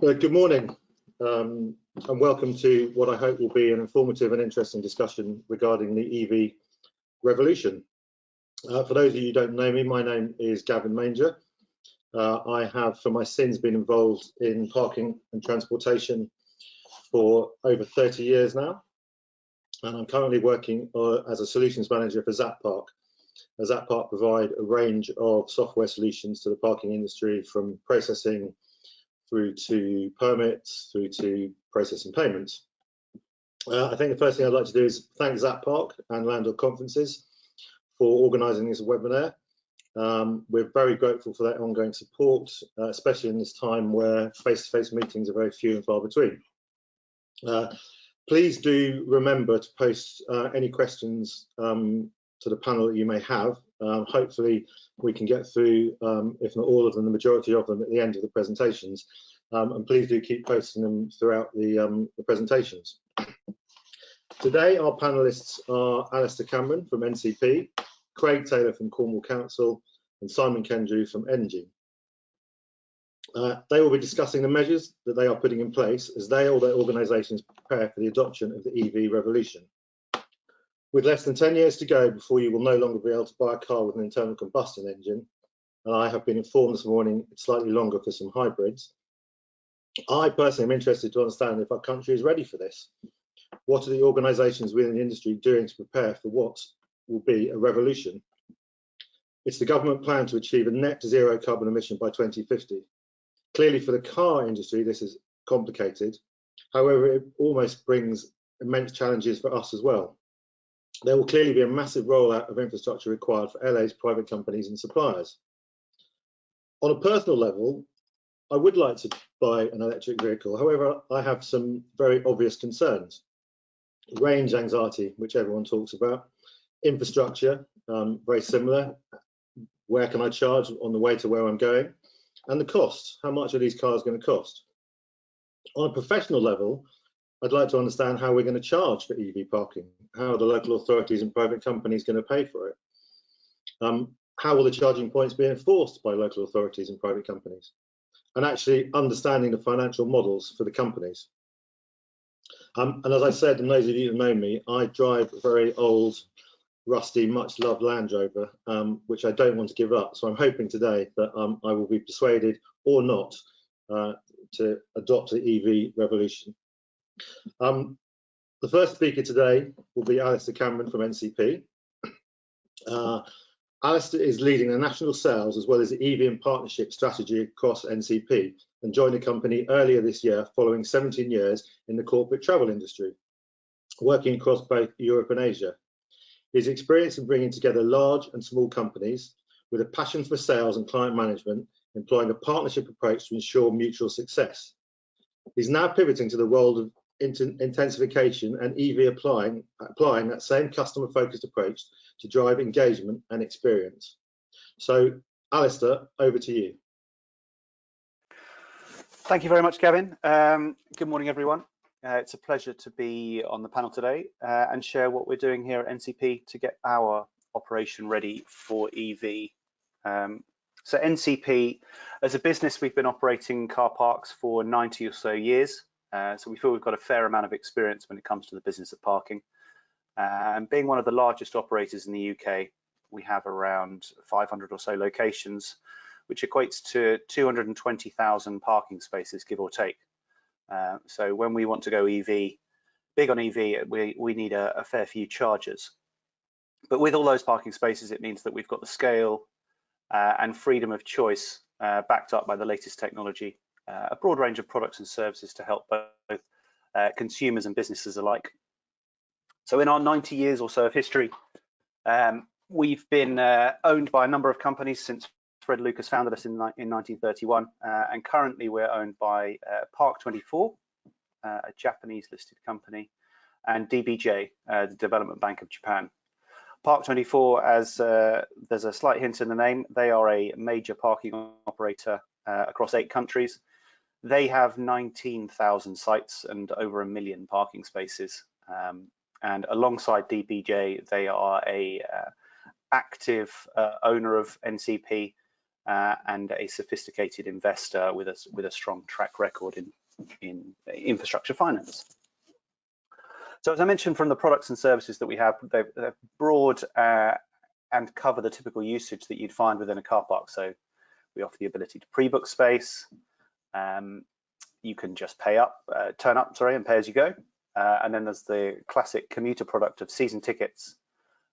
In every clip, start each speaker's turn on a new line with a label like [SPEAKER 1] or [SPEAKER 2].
[SPEAKER 1] Good morning and welcome to what I hope will be an informative and interesting discussion regarding the EV revolution. For those of you who don't know me, my name is Gavin Manger. I have for my sins been involved in parking and transportation for over 30 years now, and I'm currently working as a solutions manager for ZatPark. ZatPark provide a range of software solutions to the parking industry, from processing through to permits, through to processing payments. I think the first thing I'd like to do is thank ZatPark and Landor Conferences for organising this webinar. We're very grateful for that ongoing support, especially in this time where face-to-face meetings are very few and far between. Please do remember to post any questions to the panel that you may have. Hopefully we can get through, if not all of them, the majority of them at the end of the presentations. And please do keep posting them throughout the presentations. Today our panellists are Alastair from NCP, Craig Taylor from Cornwall Council, and Simon Kendrew from ENGIE. They will be discussing the measures that they are putting in place as they or their organisations prepare for the adoption of the EV revolution. With less than 10 years to go before you will no longer be able to buy a car with an internal combustion engine, and I have been informed this morning it's slightly longer for some hybrids, I personally am interested to understand if our country is ready for this. What are the organisations within the industry doing to prepare for what will be a revolution? It's the government plan to achieve a net zero carbon emission by 2050. Clearly for the car industry this is complicated, however it almost brings immense challenges for us as well. There will clearly be a massive rollout of infrastructure required for LA's private companies and suppliers. On a personal level, I would like to buy an electric vehicle. However, I have some very obvious concerns. Range anxiety, which everyone talks about. Infrastructure, very similar. Where can I charge on the way to where I'm going? And the cost, how much are these cars going to cost? On a professional level, I'd like to understand how we're going to charge for EV parking. How are the local authorities and private companies going to pay for it? How will the charging points be enforced by local authorities and private companies? And actually understanding the financial models for the companies. And as I said, and those of you who know me, I drive a very old, rusty, much loved Land Rover, which I don't want to give up. So I'm hoping today that I will be persuaded or not to adopt the EV revolution. The first speaker today will be Alastair from NCP. Alastair is leading the national sales as well as the EV and partnership strategy across NCP and joined the company earlier this year following 17 years in the corporate travel industry, working across both Europe and Asia. His experience in bringing together large and small companies with a passion for sales and client management, employing a partnership approach to ensure mutual success. He's now pivoting to the world of intensification and EV applying that same customer-focused approach to drive engagement and experience. So, Alastair, over to you.
[SPEAKER 2] Thank you very much, Gavin. Good morning, everyone. It's a pleasure to be on the panel today and share what we're doing here at NCP to get our operation ready for EV. So NCP, as a business, we've been operating car parks for 90 or so years. So we feel we've got a fair amount of experience when it comes to the business of parking. And being one of the largest operators in the UK, we have around 500 or so locations, which equates to 220,000 parking spaces, give or take. So when we want to go EV, big on EV, we need a fair few chargers. But with all those parking spaces, it means that we've got the scale and freedom of choice backed up by the latest technology. A broad range of products and services to help both consumers and businesses alike. So in our 90 years or so of history, we've been owned by a number of companies since Fred Lucas founded us in 1931, and currently we're owned by Park24, a Japanese listed company, and DBJ, the Development Bank of Japan. Park24, as there's a slight hint in the name, they are a major parking operator across 8 countries. They have 19,000 sites and over 1 million parking spaces. And alongside DBJ, they are a active owner of NCP and a sophisticated investor with a strong track record in infrastructure finance. So as I mentioned, from the products and services that we have, they're broad and cover the typical usage that you'd find within a car park. So we offer the ability to pre-book space. You can just turn up, and pay as you go. And then there's the classic commuter product of season tickets.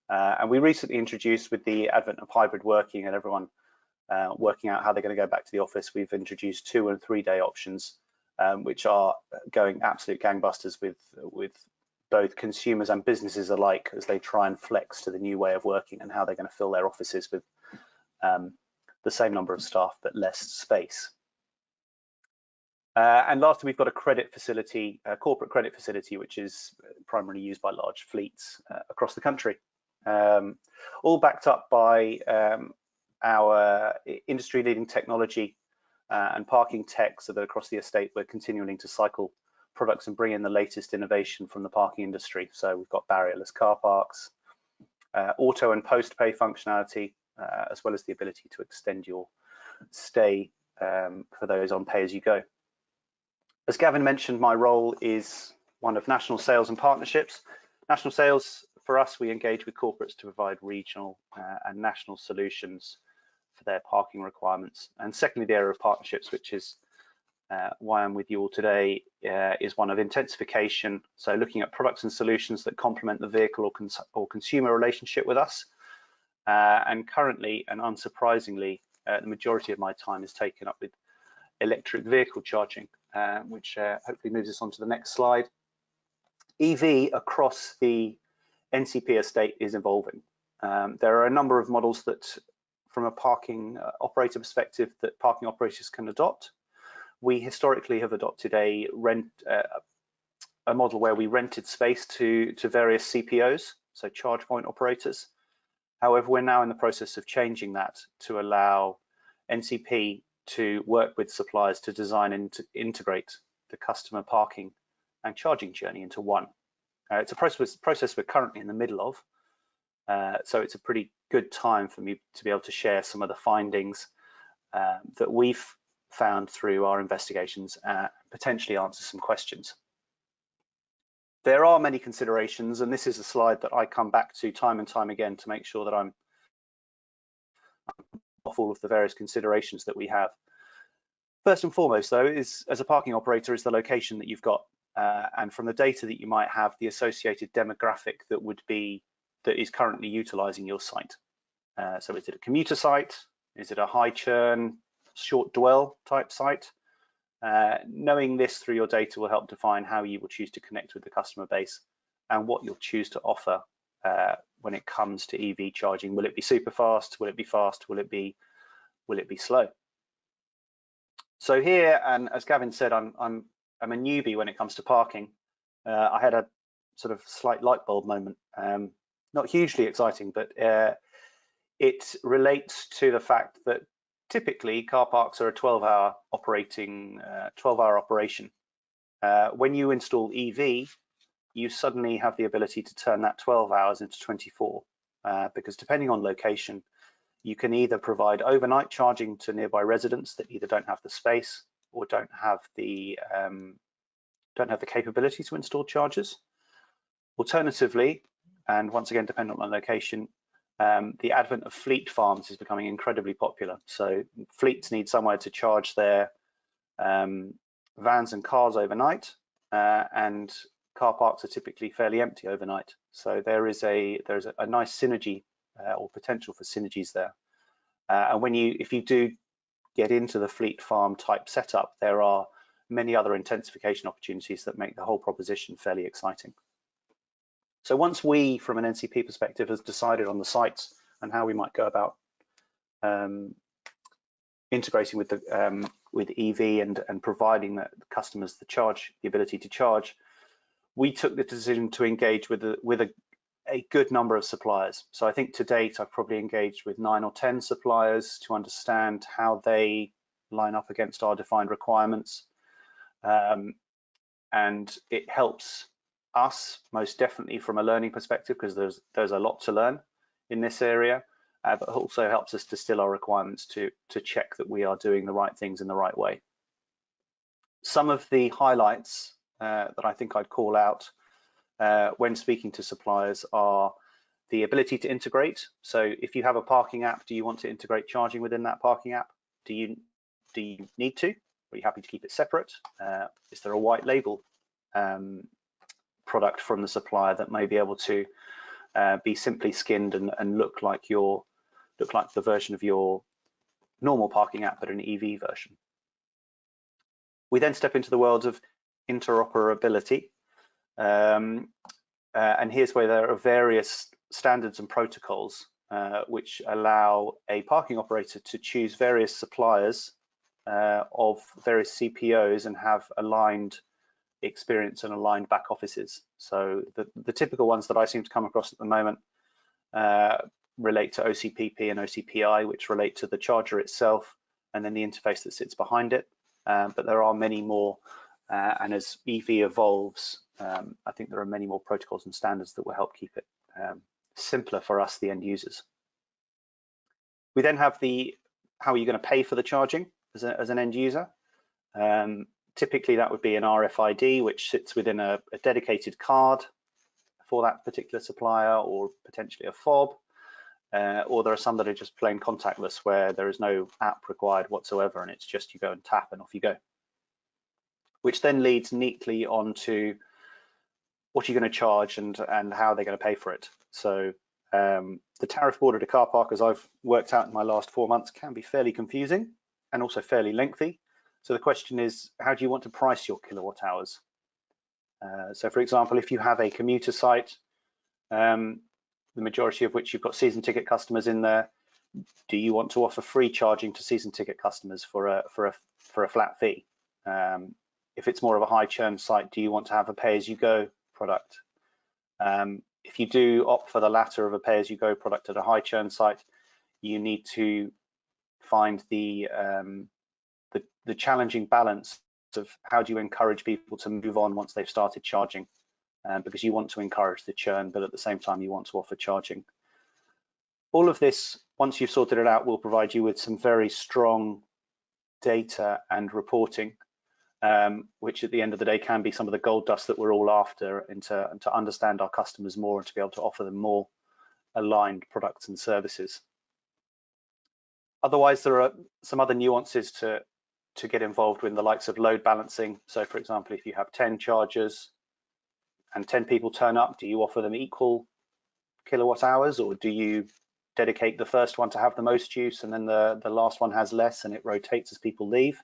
[SPEAKER 2] And we recently introduced, with the advent of hybrid working and everyone working out how they're going to go back to the office, we've introduced 2- and 3-day options, which are going absolute gangbusters with both consumers and businesses alike as they try and flex to the new way of working and how they're going to fill their offices with the same number of staff but less space. And lastly, we've got a credit facility, a corporate credit facility, which is primarily used by large fleets across the country, all backed up by our industry-leading technology and parking tech, so that across the estate we're continuing to cycle products and bring in the latest innovation from the parking industry. So we've got barrierless car parks, auto and post-pay functionality, as well as the ability to extend your stay for those on pay-as-you-go. As Gavin mentioned, my role is one of national sales and partnerships. National sales, for us, we engage with corporates to provide regional and national solutions for their parking requirements. And secondly, the area of partnerships, which is why I'm with you all today, is one of intensification. So looking at products and solutions that complement the vehicle or consumer relationship with us. And currently, and unsurprisingly, the majority of my time is taken up with electric vehicle charging, which hopefully moves us on to the next slide. EV across the NCP estate is evolving. There are a number of models that, from a parking operator perspective, that parking operators can adopt. We historically have adopted a model where we rented space to various CPOs, so charge point operators. However, we're now in the process of changing that to allow NCP to work with suppliers to design and to integrate the customer parking and charging journey into one. It's a process we're currently in the middle of, so it's a pretty good time for me to be able to share some of the findings that we've found through our investigations, potentially answer some questions. There are many considerations, and this is a slide that I come back to time and time again to make sure that I'm off all of the various considerations that we have. First and foremost, though, is as a parking operator is the location that you've got, and from the data that you might have, the associated demographic that is currently utilizing your site. So is it a commuter site? Is it a high churn, short dwell type site? Knowing this through your data will help define how you will choose to connect with the customer base and what you'll choose to offer when it comes to EV charging. Will it be super fast? Will it be fast? Will it be slow? So here, and as Gavin said, I'm a newbie when it comes to parking. I had a sort of slight light bulb moment. Not hugely exciting, but it relates to the fact that typically car parks are a 12-hour operation. When you install EV, you suddenly have the ability to turn that 12 hours into 24, because depending on location, you can either provide overnight charging to nearby residents that either don't have the space or don't have the capability to install chargers. Alternatively, and once again dependent on location, the advent of fleet farms is becoming incredibly popular. So fleets need somewhere to charge their vans and cars overnight, and car parks are typically fairly empty overnight. So there's a nice synergy or potential for synergies there. And if you do get into the fleet farm type setup, there are many other intensification opportunities that make the whole proposition fairly exciting. So once we, from an NCP perspective, has decided on the sites and how we might go about integrating with EV and providing the customers the ability to charge, we took the decision to engage with a good number of suppliers. So I think to date I've probably engaged with 9 or 10 suppliers to understand how they line up against our defined requirements, and it helps us most definitely from a learning perspective, because there's a lot to learn in this area, but also helps us distill our requirements to check that we are doing the right things in the right way. Some of the highlights that I think I'd call out when speaking to suppliers are the ability to integrate. So if you have a parking app, do you want to integrate charging within that parking app? Do you need to? Are you happy to keep it separate? Is there a white label product from the supplier that may be able to be simply skinned and look like the version of your normal parking app, but an EV version? We then step into the world of interoperability, and here's where there are various standards and protocols which allow a parking operator to choose various suppliers of various CPOs and have aligned experience and aligned back offices. So the typical ones that I seem to come across at the moment relate to OCPP and OCPI, which relate to the charger itself and then the interface that sits behind it. But there are many more, and as EV evolves, I think there are many more protocols and standards that will help keep it simpler for us, the end users. We then have how are you going to pay for the charging as an end user? Typically that would be an RFID, which sits within a dedicated card for that particular supplier, or potentially a fob, or there are some that are just plain contactless, where there is no app required whatsoever, and it's just you go and tap and off you go. Which then leads neatly onto what you're going to charge and how they're going to pay for it. So the tariff board at a car park, as I've worked out in my last 4 months, can be fairly confusing and also fairly lengthy. So the question is, how do you want to price your kilowatt hours? So for example, if you have a commuter site, the majority of which you've got season ticket customers in there, do you want to offer free charging to season ticket customers for a flat fee? If it's more of a high churn site, do you want to have a pay-as-you-go product? If you do opt for the latter of a pay-as-you-go product at a high churn site, you need to find the challenging balance of how do you encourage people to move on once they've started charging, because you want to encourage the churn, but at the same time you want to offer charging. All of this, once you've sorted it out, will provide you with some very strong data and reporting, which at the end of the day can be some of the gold dust that we're all after, and to understand our customers more and to be able to offer them more aligned products and services. Otherwise, there are some other nuances to get involved with, the likes of load balancing. So for example, if you have 10 chargers and 10 people turn up, do you offer them equal kilowatt hours, or do you dedicate the first one to have the most use and then the last one has less, and it rotates as people leave?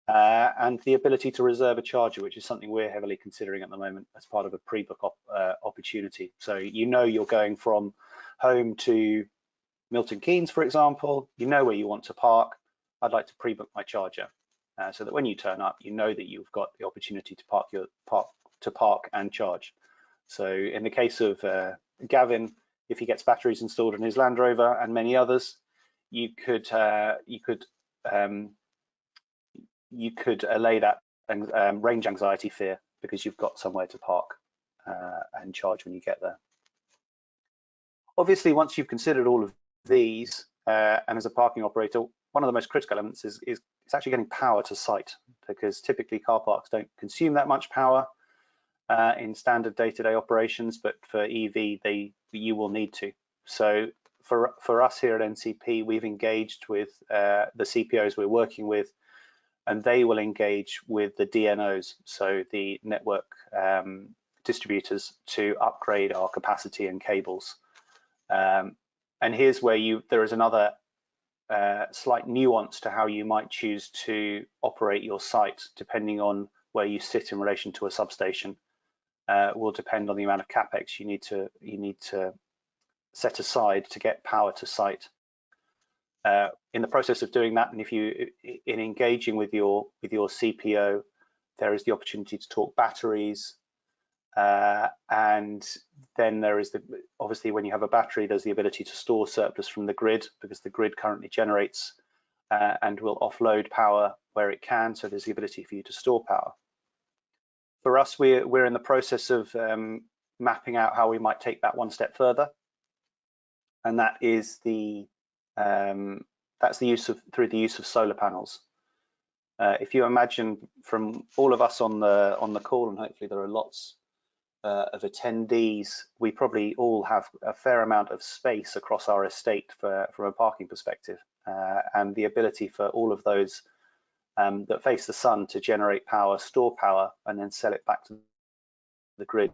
[SPEAKER 2] And the ability to reserve a charger, which is something we're heavily considering at the moment as part of a pre-book opportunity. So you know you're going from home to Milton Keynes, for example, you know where you want to park. I'd like to pre-book my charger, so that when you turn up, you know that you've got the opportunity to park and charge. So in the case of Gavin, if he gets batteries installed in his Land Rover and many others, you could allay that range anxiety fear, because you've got somewhere to park and charge when you get there. Obviously, once you've considered all of these, and as a parking operator, one of the most critical elements is it's actually getting power to site, because typically car parks don't consume that much power in standard day-to-day operations, but for EV, you will need to. So for us here at NCP, we've engaged with the CPOs we're working with, and they will engage with the DNOs, so the network distributors, to upgrade our capacity and cables. And here's where there is another slight nuance to how you might choose to operate your site, depending on where you sit in relation to a substation. Will depend on the amount of capex you need to set aside to get power to site. In the process of doing that, and in engaging with your CPO, there is the opportunity to talk batteries, and then there is obviously when you have a battery, there's the ability to store surplus from the grid, because the grid currently generates and will offload power where it can. So there's the ability for you to store power. For us, we're in the process of mapping out how we might take that one step further. and that is that's the use of through the use of solar panels. If you imagine from all of us on the call, and hopefully there are lots of attendees, we probably all have a fair amount of space across our estate from a parking perspective, and the ability for all of those that face the sun to generate power, store power, and then sell it back to the grid,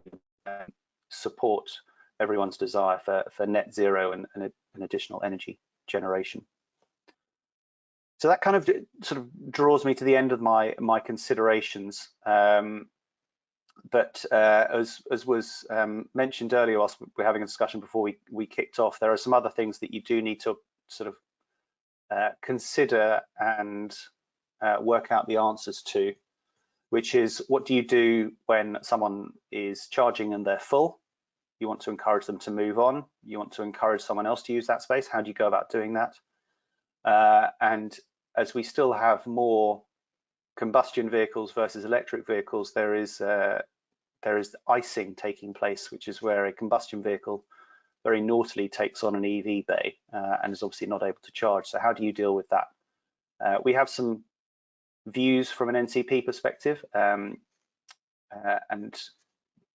[SPEAKER 2] support everyone's desire for net zero and additional energy generation. So that kind of sort of draws me to the end of my considerations. But as was mentioned earlier, whilst we're having a discussion before we kicked off, there are some other things that you do need to sort of consider and work out the answers to, which is, what do you do when someone is charging and they're full? You want to encourage them to move on. You want to encourage someone else to use that space. How do you go about doing that? And as we still have more combustion vehicles versus electric vehicles, there is icing taking place, which is where a combustion vehicle very naughtily takes on an EV bay and is obviously not able to charge. So how do you deal with that? We have some views from an NCP perspective, and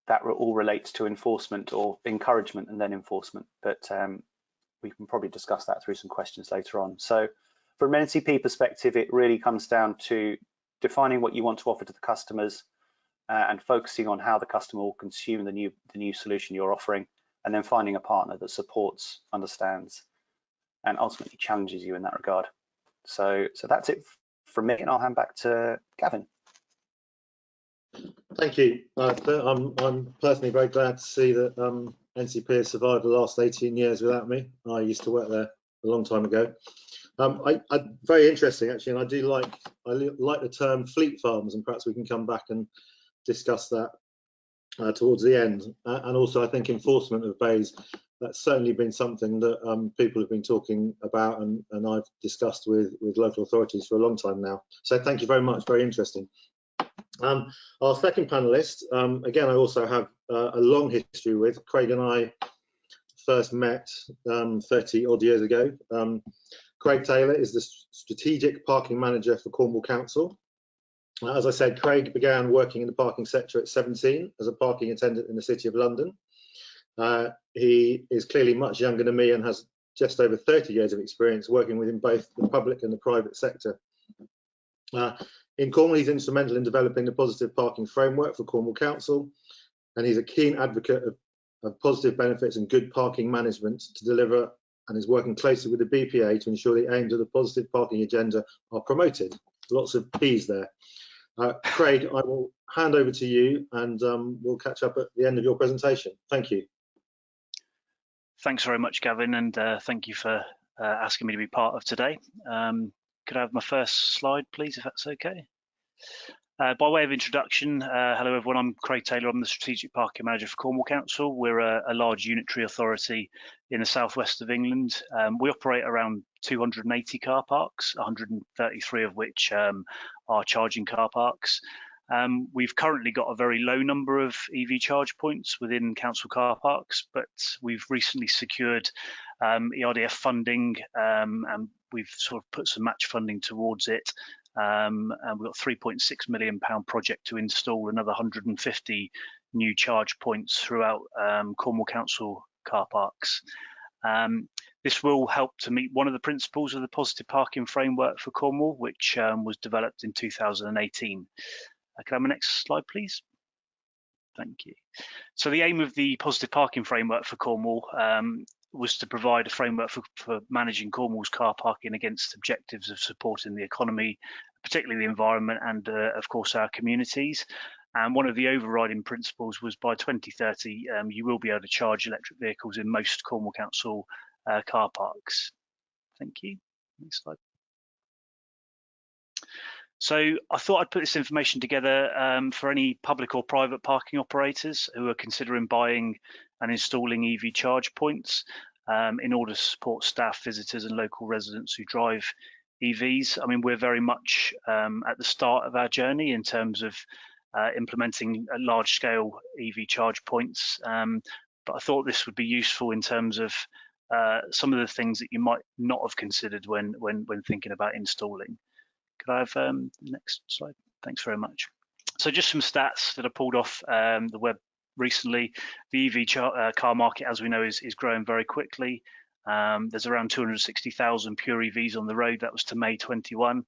[SPEAKER 2] that all relates to enforcement or encouragement and then enforcement, but we can probably discuss that through some questions later on. So from an NCP perspective, it really comes down to defining what you want to offer to the customers and focusing on how the customer will consume the new solution you're offering, and then finding a partner that supports, understands, and ultimately challenges you in that regard. So that's it from me, and I'll hand back to Gavin.
[SPEAKER 1] Thank you. I'm personally very glad to see that NCP has survived the last 18 years without me. I used to work there a long time ago. Very interesting, actually, and I like the term fleet farms, and perhaps we can come back and discuss that towards the end. And also, I think enforcement of bays, that's certainly been something that people have been talking about, and I've discussed with local authorities for a long time now. So thank you very much, very interesting. Our second panelist, again, I also have a long history with. Craig and I first met 30 odd years ago. Craig Taylor is the Strategic Parking Manager for Cornwall Council. As I said, Craig began working in the parking sector at 17 as a parking attendant in the City of London. He is clearly much younger than me and has just over 30 years of experience working within both the public and the private sector. In Cornwall, he's instrumental in developing the positive parking framework for Cornwall Council, and he's a keen advocate of positive benefits and good parking management to deliver, and is working closely with the BPA to ensure the aims of the positive parking agenda are promoted. Lots of P's there. Craig, I will hand over to you, and we'll catch up at the end of your presentation. Thank you.
[SPEAKER 3] Thanks very much, Gavin, and thank you for asking me to be part of today. Could I have my first slide, please, if that's okay? By way of introduction, hello everyone, I'm Craig Taylor, I'm the Strategic Parking Manager for Cornwall Council. We're a large unitary authority in the southwest of England. We operate around 280 car parks, 133 of which are charging car parks. We've currently got a very low number of EV charge points within council car parks, but we've recently secured ERDF funding, and we've sort of put some match funding towards it. And we've got a £3.6 million project to install another 150 new charge points throughout Cornwall Council car parks. This will help to meet one of the principles of the positive parking framework for Cornwall, which was developed in 2018. Can I have my next slide, please? Thank you. So the aim of the positive parking framework for Cornwall was to provide a framework for managing Cornwall's car parking against objectives of supporting the economy, particularly the environment, and of course our communities. And one of the overriding principles was by 2030 you will be able to charge electric vehicles in most Cornwall Council car parks. Thank you. Next slide. So I thought I'd put this information together for any public or private parking operators who are considering buying and installing EV charge points in order to support staff, visitors and local residents who drive EVs. I mean, we're very much at the start of our journey in terms of implementing large-scale EV charge points, but I thought this would be useful in terms of some of the things that you might not have considered when thinking about installing. Could I have the next slide? Thanks very much. So just some stats that I pulled off the web recently. The EV car market, as we know, is growing very quickly. There's around 260,000 pure EVs on the road. That was to May 21.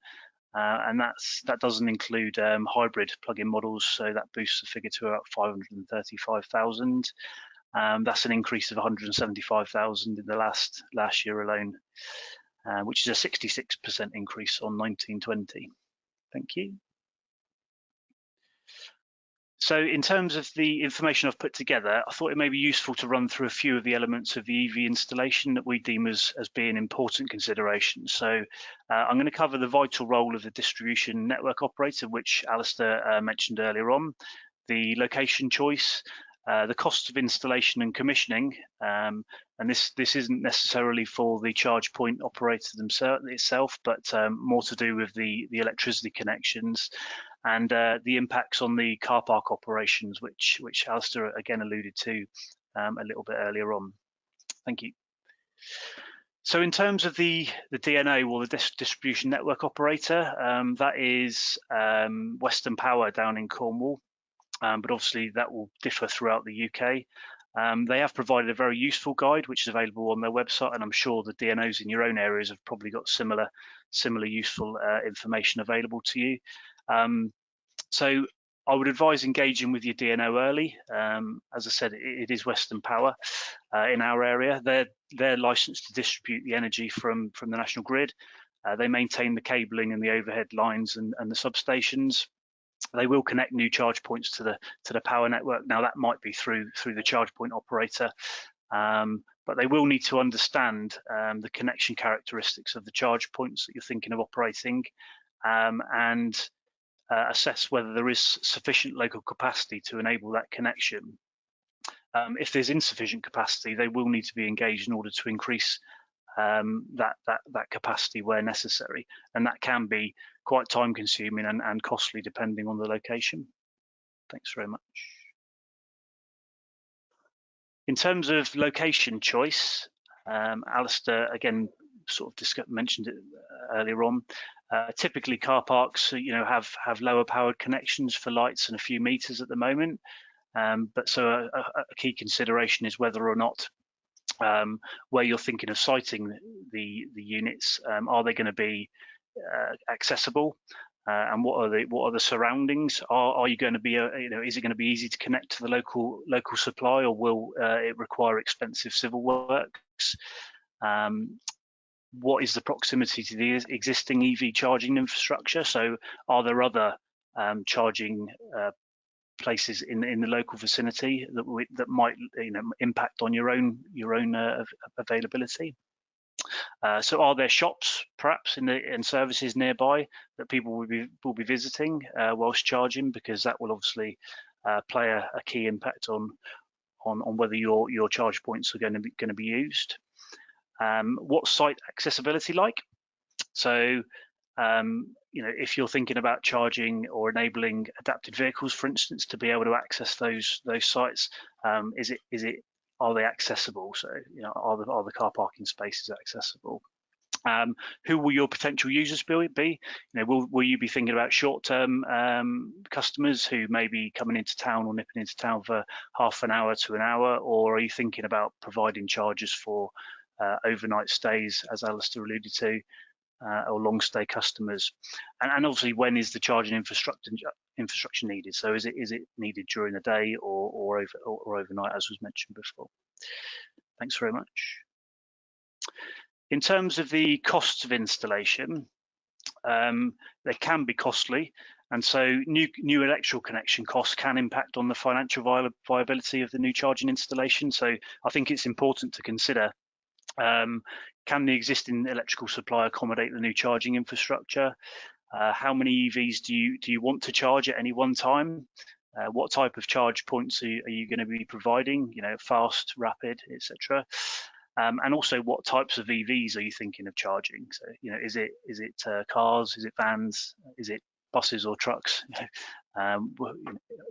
[SPEAKER 3] And that doesn't include hybrid plug-in models, so that boosts the figure to about 535,000. That's an increase of 175,000 in the last year alone, which is a 66% increase on 1920. Thank you. So in terms of the information I've put together, I thought it may be useful to run through a few of the elements of the EV installation that we deem as being important considerations. So I'm going to cover the vital role of the distribution network operator, which Alastair mentioned earlier on, the location choice, the cost of installation and commissioning, and this isn't necessarily for the charge point operator itself, but more to do with the electricity connections, and the impacts on the car park operations, which Alastair again alluded to a little bit earlier on. Thank you. So in terms of the DNO, or the distribution network operator, that is Western Power down in Cornwall, but obviously that will differ throughout the UK. They have provided a very useful guide, which is available on their website, and I'm sure the DNOs in your own areas have probably got similar useful information available to you. So I would advise engaging with your DNO early. As I said, it is Western Power in our area. They're licensed to distribute the energy from the national grid. They maintain the cabling and the overhead lines and the substations. They will connect new charge points to the power network. Now that might be through the charge point operator, but they will need to understand the connection characteristics of the charge points that you're thinking of operating, and assess whether there is sufficient local capacity to enable that connection. If there's insufficient capacity, they will need to be engaged in order to increase that capacity where necessary, and that can be quite time consuming and costly depending on the location. Thanks very much. In terms of location choice, Alastair again sort of mentioned it earlier on. Typically car parks have lower powered connections for lights and a few meters at the moment, but so a key consideration is whether or not where you're thinking of siting the units, are they going to be accessible, and what are the surroundings? Are you going to be is it going to be easy to connect to the local supply, or will it require expensive civil works? What is the proximity to the existing EV charging infrastructure? So are there other charging places in the local vicinity that might impact on your own availability? So are there shops perhaps and services nearby that people will be visiting whilst charging, because that will obviously play a key impact on whether your charge points are going to be used. What's site accessibility like? So if you're thinking about charging or enabling adapted vehicles, for instance, to be able to access those sites, are they accessible? So are the car parking spaces accessible? Who will your potential users be? Will you be thinking about short-term customers who may be coming into town or nipping into town for half an hour to an hour, or are you thinking about providing charges for overnight stays, as Alastair alluded to, or long stay customers? And obviously, when is the charging infrastructure needed? So is it needed during the day or overnight, as was mentioned before? Thanks very much. In terms of the costs of installation, they can be costly, and so new electrical connection costs can impact on the financial viability of the new charging installation. So I think it's important to consider, can the existing electrical supply accommodate the new charging infrastructure? How many EVs do you want to charge at any one time? What type of charge points are you going to be providing? Fast, rapid, etc. And also, what types of EVs are you thinking of charging? So, is it cars? Is it vans? Is it buses or trucks?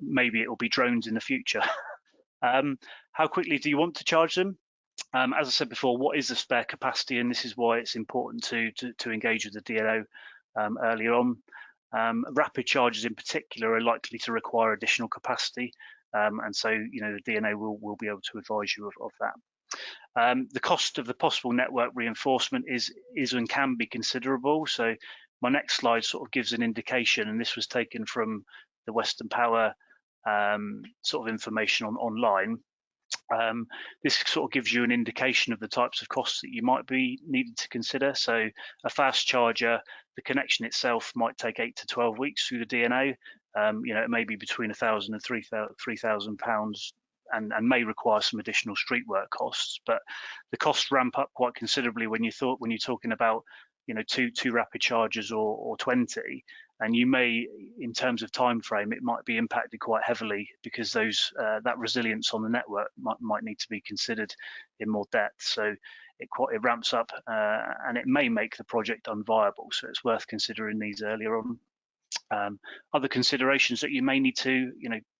[SPEAKER 3] Maybe it will be drones in the future. How quickly do you want to charge them? As I said before, what is the spare capacity? And this is why it's important to engage with the DNO earlier on. Rapid charges in particular are likely to require additional capacity, and so the DNO will be able to advise you of that. The cost of the possible network reinforcement is and can be considerable. So my next slide sort of gives an indication, and this was taken from the Western Power sort of information online. This sort of gives you an indication of the types of costs that you might be needed to consider. So a fast charger, the connection itself might take 8 to 12 weeks through the DNO. It may be between £1,000 and £3,000 and may require some additional street work costs. But the costs ramp up quite considerably when you're talking about two rapid chargers or 20. And you may, in terms of time frame, it might be impacted quite heavily because that resilience on the network might need to be considered in more depth. So it ramps up and it may make the project unviable. So it's worth considering these earlier on. Other considerations that you may need to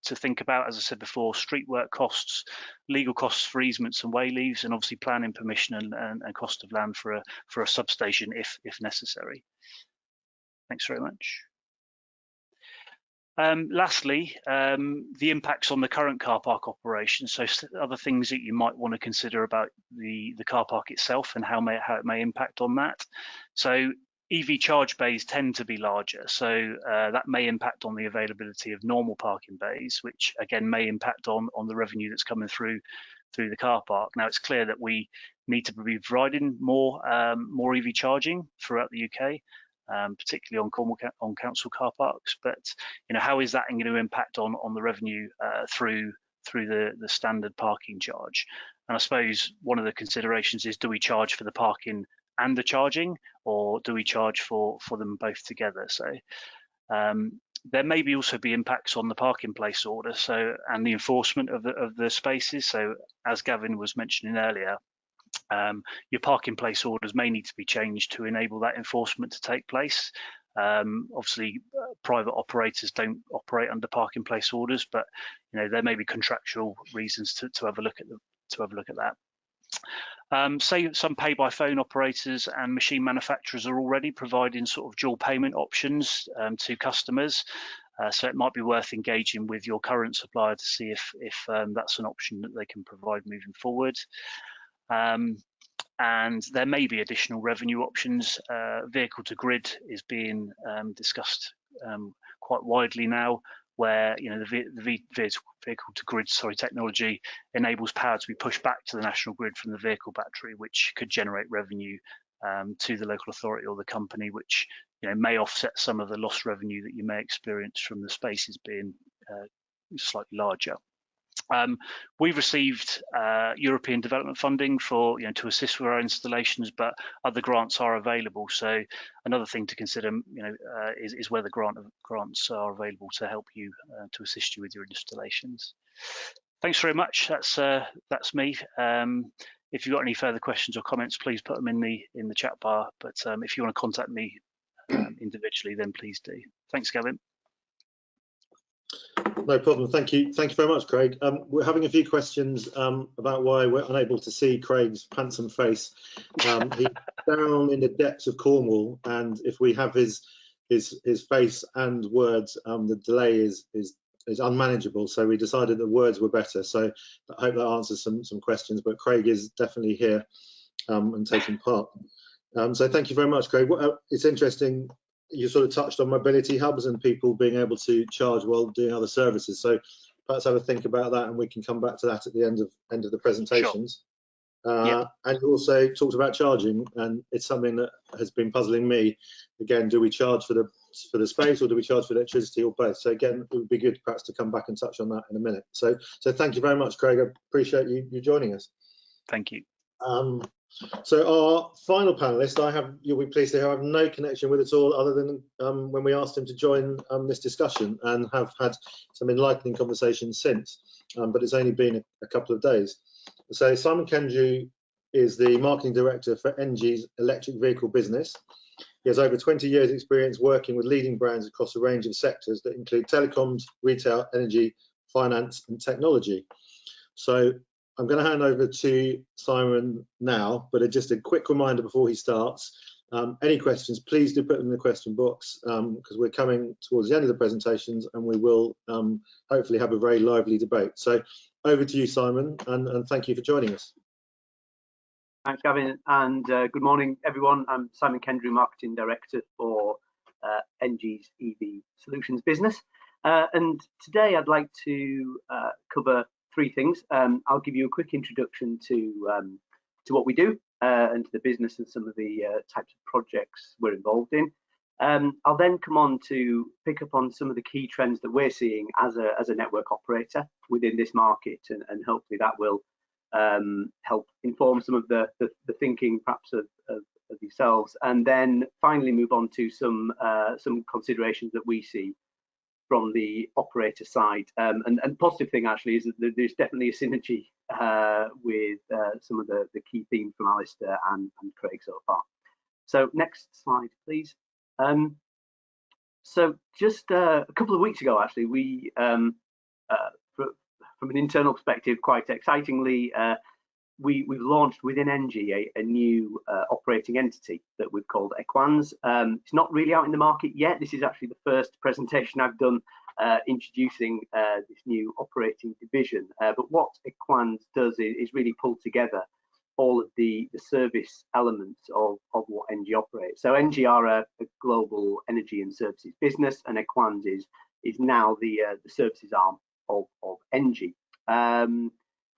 [SPEAKER 3] think about, as I said before, street work costs, legal costs for easements and way leaves, and obviously planning permission and cost of land for a substation if necessary. Thanks very much. Lastly, the impacts on the current car park operation. So other things that you might want to consider about the car park itself and how it may impact on that. So EV charge bays tend to be larger, so that may impact on the availability of normal parking bays, which again may impact on the revenue that's coming through the car park. Now it's clear that we need to be providing more EV charging throughout the UK. Particularly on Cornwall on council car parks, but how is that going to impact on the revenue through the standard parking charge? And I suppose one of the considerations is, do we charge for the parking and the charging, or do we charge for them both together? So there may also be impacts on the parking place order, and the enforcement of the spaces. So as Gavin was mentioning earlier, your parking place orders may need to be changed to enable that enforcement to take place. Obviously, private operators don't operate under parking place orders, but there may be contractual reasons to have a look at that. Say some pay by phone operators and machine manufacturers are already providing sort of dual payment options to customers. So it might be worth engaging with your current supplier to see if that's an option that they can provide moving forward. And there may be additional revenue options. Vehicle to grid is being discussed quite widely now, where the vehicle to grid technology enables power to be pushed back to the national grid from the vehicle battery, which could generate revenue to the local authority or the company, which may offset some of the lost revenue that you may experience from the spaces being slightly larger. We've received European development funding to assist with our installations, but other grants are available. So another thing to consider, is whether grants are available to help you to assist you with your installations. Thanks very much. That's me. If you've got any further questions or comments, please put them in the chat bar. But if you want to contact me individually, then please do. Thanks, Gavin.
[SPEAKER 1] No problem. Thank you very much, Craig. We're having a few questions about why we're unable to see Craig's handsome face. He's down in the depths of Cornwall, and if we have his face and words, the delay is unmanageable. So we decided that words were better. So I hope that answers some questions. But Craig is definitely here and taking part. So thank you very much, Craig. It's interesting. You sort of touched on mobility hubs and people being able to charge while doing other services. So perhaps have a think about that, and we can come back to that at the end of the presentations. Sure. Yeah. And you also talked about charging, and it's something that has been puzzling me. Again, do we charge for the space, or do we charge for electricity, or both? So again, it would be good perhaps to come back and touch on that in a minute. So thank you very much, Craig. I appreciate you joining us.
[SPEAKER 3] Thank you.
[SPEAKER 1] So our final panelist, you'll be pleased to hear, I have no connection with at all, other than when we asked him to join this discussion, and have had some enlightening conversations since, but it's only been a couple of days. So Simon Kendrew is the marketing director for ENGIE's electric vehicle business. He has over 20 years experience working with leading brands across a range of sectors that include telecoms, retail, energy, finance and technology. So I'm going to hand over to Simon now, but just a quick reminder before he starts. Any questions, please do put them in the question box, because we're coming towards the end of the presentations and we will hopefully have a very lively debate. So over to you, Simon, and thank you for joining us.
[SPEAKER 4] Thanks, Gavin, and good morning, everyone. I'm Simon Kendrew, Marketing Director for ENGIE's EV Solutions business. And today I'd like to cover three things. I'll give you a quick introduction to what we do and to the business and some of the types of projects we're involved in. I'll then come on to pick up on some of the key trends that we're seeing as a network operator within this market, and hopefully that will help inform some of the thinking perhaps of yourselves, and then finally move on to some considerations that we see from the operator side. And positive thing actually is that there's definitely a synergy with some of the key themes from Alastair and Craig so far. So next slide, please. So just a couple of weeks ago, actually, we from an internal perspective, quite excitingly, we've launched within ENGIE a new operating entity that we've called EQUANS. It's not really out in the market yet. This is actually the first presentation I've done introducing this new operating division. But what EQUANS does is really pull together all of the service elements of what ENGIE operates. So ENGIE are a global energy and services business, and EQUANS is now the services arm of ENGIE.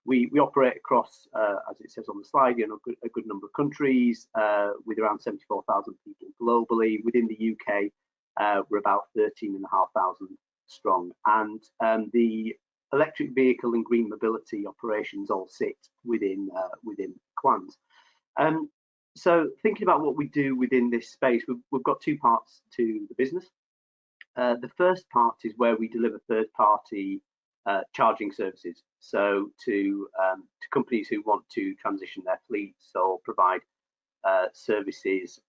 [SPEAKER 4] We operate across, as it says on the slide, a good number of countries with around 74,000 people globally. Within the UK, we're about 13,500 strong, and the electric vehicle and green mobility operations all sit within EQUANS. So thinking about what we do within this space, we've got two parts to the business. The first part is where we deliver third-party charging services, so to companies who want to transition their fleets or provide services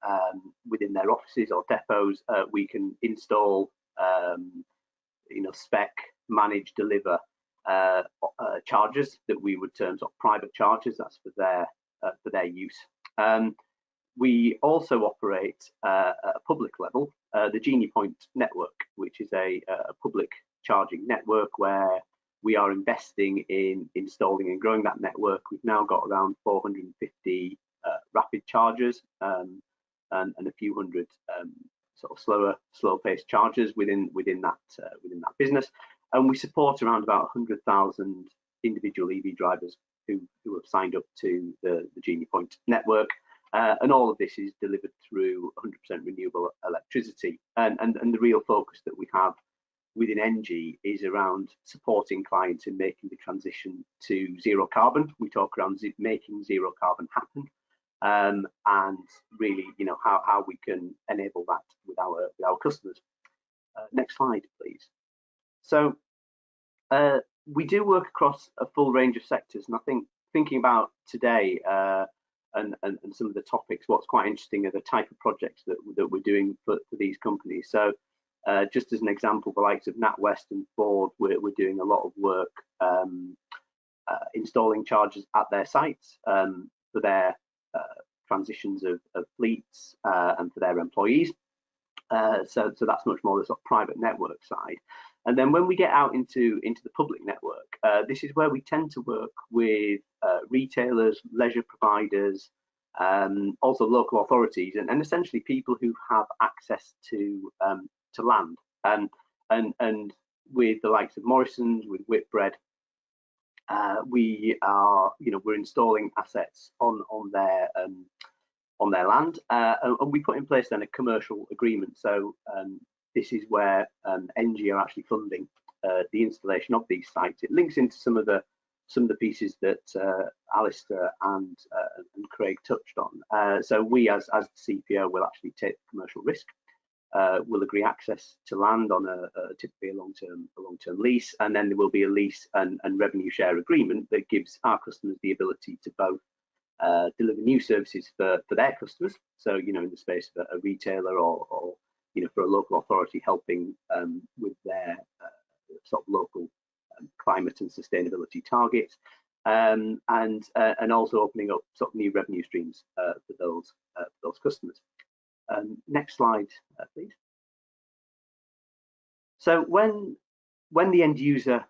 [SPEAKER 4] within their offices or depots. We can install, spec, manage, deliver chargers that we would term sort of private chargers. That's for their use. We also operate at a public level the Genie Point network, which is a public charging network where we are investing in installing and growing that network. We've now got around 450 rapid chargers and a few hundred sort of slow-paced chargers within that business, and we support around about 100,000 individual EV drivers who have signed up to the Genie Point network, and all of this is delivered through 100% renewable electricity. And the real focus that we have within ENGIE is around supporting clients in making the transition to zero carbon. We talk around making zero carbon happen, and really, how we can enable that with our customers. Next slide, please. So we do work across a full range of sectors, and I think thinking about today and some of the topics, what's quite interesting are the type of projects that we're doing for these companies. So just as an example, the likes of NatWest and Ford, we're doing a lot of work installing chargers at their sites for their transitions of fleets and for their employees. So that's much more the sort of private network side. And then when we get out into the public network, this is where we tend to work with retailers, leisure providers, also local authorities, and essentially people who have access to land. And with the likes of Morrison's, with Whitbread, we're installing assets on their land, and we put in place then a commercial agreement. So this is where ENGIE are actually funding the installation of these sites. It links into some of the pieces that Alastair and Craig touched on. So we, as the CPO, will actually take the commercial risk. We'll agree access to land on typically a long-term lease, and then there will be a lease and revenue share agreement that gives our customers the ability to both deliver new services for their customers. So in the space of a retailer or for a local authority, helping with their sort of local climate and sustainability targets, and also opening up sort of new revenue streams for those customers. Next slide, please. So when the end user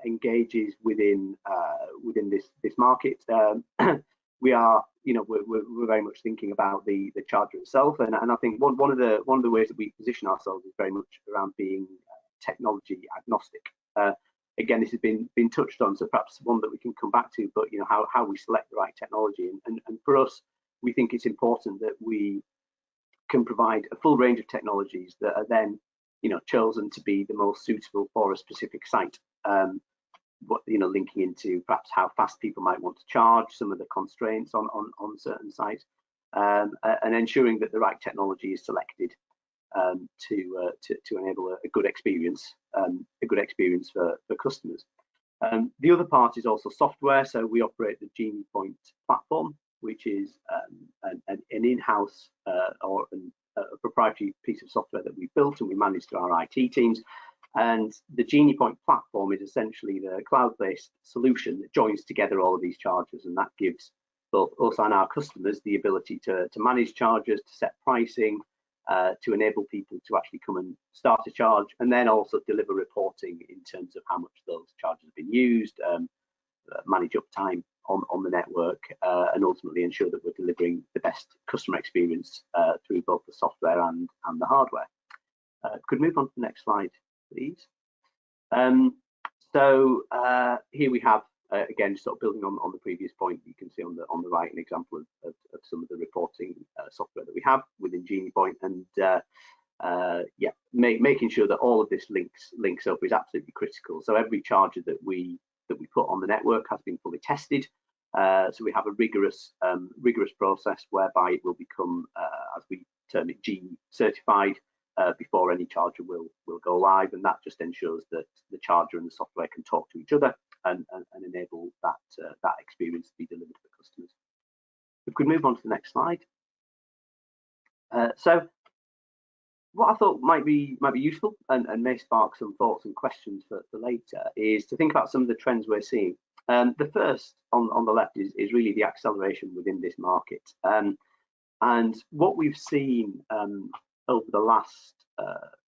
[SPEAKER 4] engages within this market, we are, we're very much thinking about the charger itself, and I think one of the ways that we position ourselves is very much around being technology agnostic. Again, this has been touched on, so perhaps one that we can come back to, but how we select the right technology, and for us, we think it's important that we can provide a full range of technologies that are then chosen to be the most suitable for a specific site. Linking into perhaps how fast people might want to charge, some of the constraints on certain sites, and ensuring that the right technology is selected to enable a good experience for customers. The other part is also software. So we operate the Genie Point platform, which is an in-house or a proprietary piece of software that we built and we manage through our IT teams. And the Genie Point platform is essentially the cloud-based solution that joins together all of these chargers, and that gives both us and our customers the ability to manage chargers, to set pricing, to enable people to actually come and start a charge, and then also deliver reporting in terms of how much those chargers have been used, manage uptime on the network, and ultimately ensure that we're delivering the best customer experience through both the software and the hardware. Could move on to the next slide, please. So here we have, again, sort of building on the previous point, you can see on the right an example of some of the reporting software that we have within Genie Point, and yeah, making sure that all of this links up is absolutely critical. So every charger that we put on the network has been fully tested. So we have a rigorous process whereby it will become, as we term it, Genie certified before any charger will go live, and that just ensures that the charger and the software can talk to each other and enable that experience to be delivered to the customers. We could move on to the next slide. So what I thought might be useful and may spark some thoughts and questions for later is to think about some of the trends we're seeing. The first on the left is really the acceleration within this market, and what we've seen over the last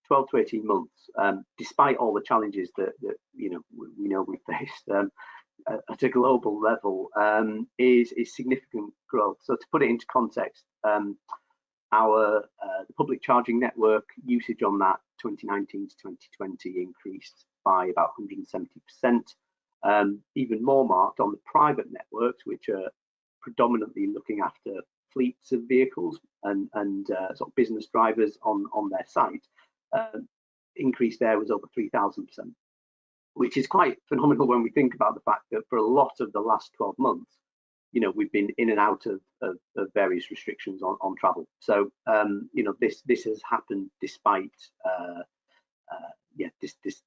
[SPEAKER 4] 12 to 18 months, despite all the challenges that we know we faced at a global level, is significant growth. So to put it into context, the public charging network usage on that 2019 to 2020 increased by about 170%. Even more marked on the private networks, which are predominantly looking after fleets of vehicles and sort of business drivers on their site. Increase there was over 3,000%, which is quite phenomenal when we think about the fact that for a lot of the last 12 months, we've been in and out of various restrictions on travel. So this has happened despite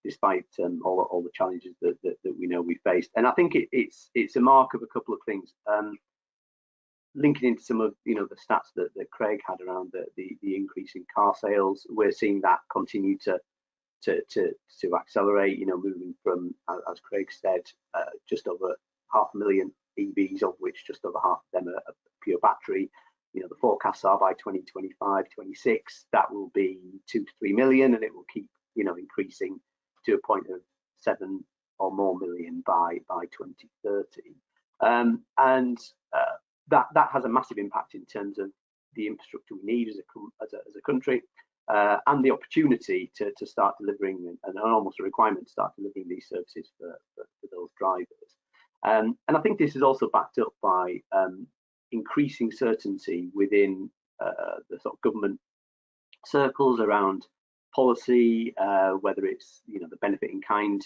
[SPEAKER 4] despite all the challenges that we know we faced. And I think it's a mark of a couple of things. Linking into some of the stats that Craig had around the increase in car sales, we're seeing that continue to accelerate. Moving from, as Craig said, just over 500,000 EVs, of which just over half of them are pure battery. The forecasts are by 2025, 26, that will be 2 to 3 million, and it will keep increasing to a point of 7 or more million by 2030. That has a massive impact in terms of the infrastructure we need as a country, and the opportunity to start delivering, and almost a requirement to start delivering these services for those drivers. And I think this is also backed up by increasing certainty within the sort of government circles around policy, whether it's the benefit in kind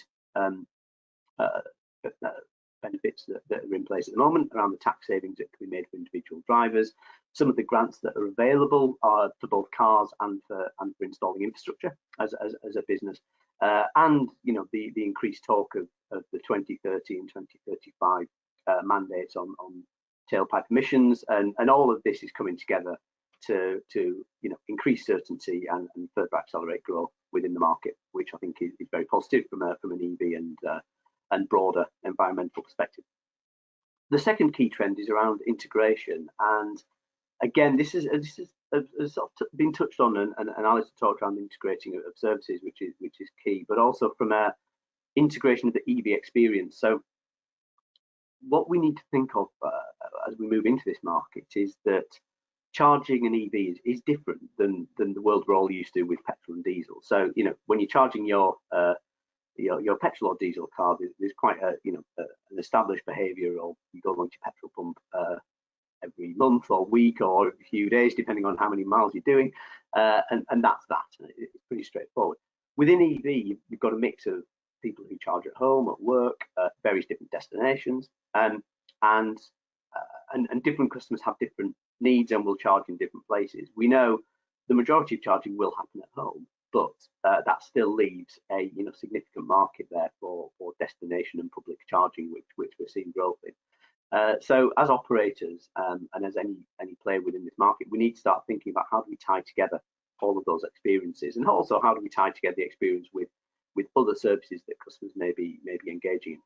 [SPEAKER 4] benefits that are in place at the moment around the tax savings that can be made for individual drivers. Some of the grants that are available are for both cars and for installing infrastructure as a business, and the increased talk of the 2030 and 2035 mandates on tailpipe emissions, and all of this is coming together to increase certainty and further accelerate growth within the market, which I think is very positive from an EV and broader environmental perspective. The second key trend is around integration, and again, this is sort of been touched on, and Alistair talked around integrating of services, which is key, but also from a integration of the EV experience. So what we need to think of as we move into this market is that charging an EV is different than the world we're all used to with petrol and diesel. So when you're charging your petrol or diesel car, there's quite an established behaviour, or you go along to your petrol pump every month or week or a few days, depending on how many miles you're doing, and that's that. It's pretty straightforward. Within EV, you've got a mix of people who charge at home, at work, various different destinations, and different customers have different needs and will charge in different places. We know the majority of charging will happen at home, but that still leaves a significant market there for destination and public charging, which we're seeing growth in. So as operators and as any player within this market, we need to start thinking about how do we tie together all of those experiences, and also how do we tie together the experience with other services that customers may be engaging in.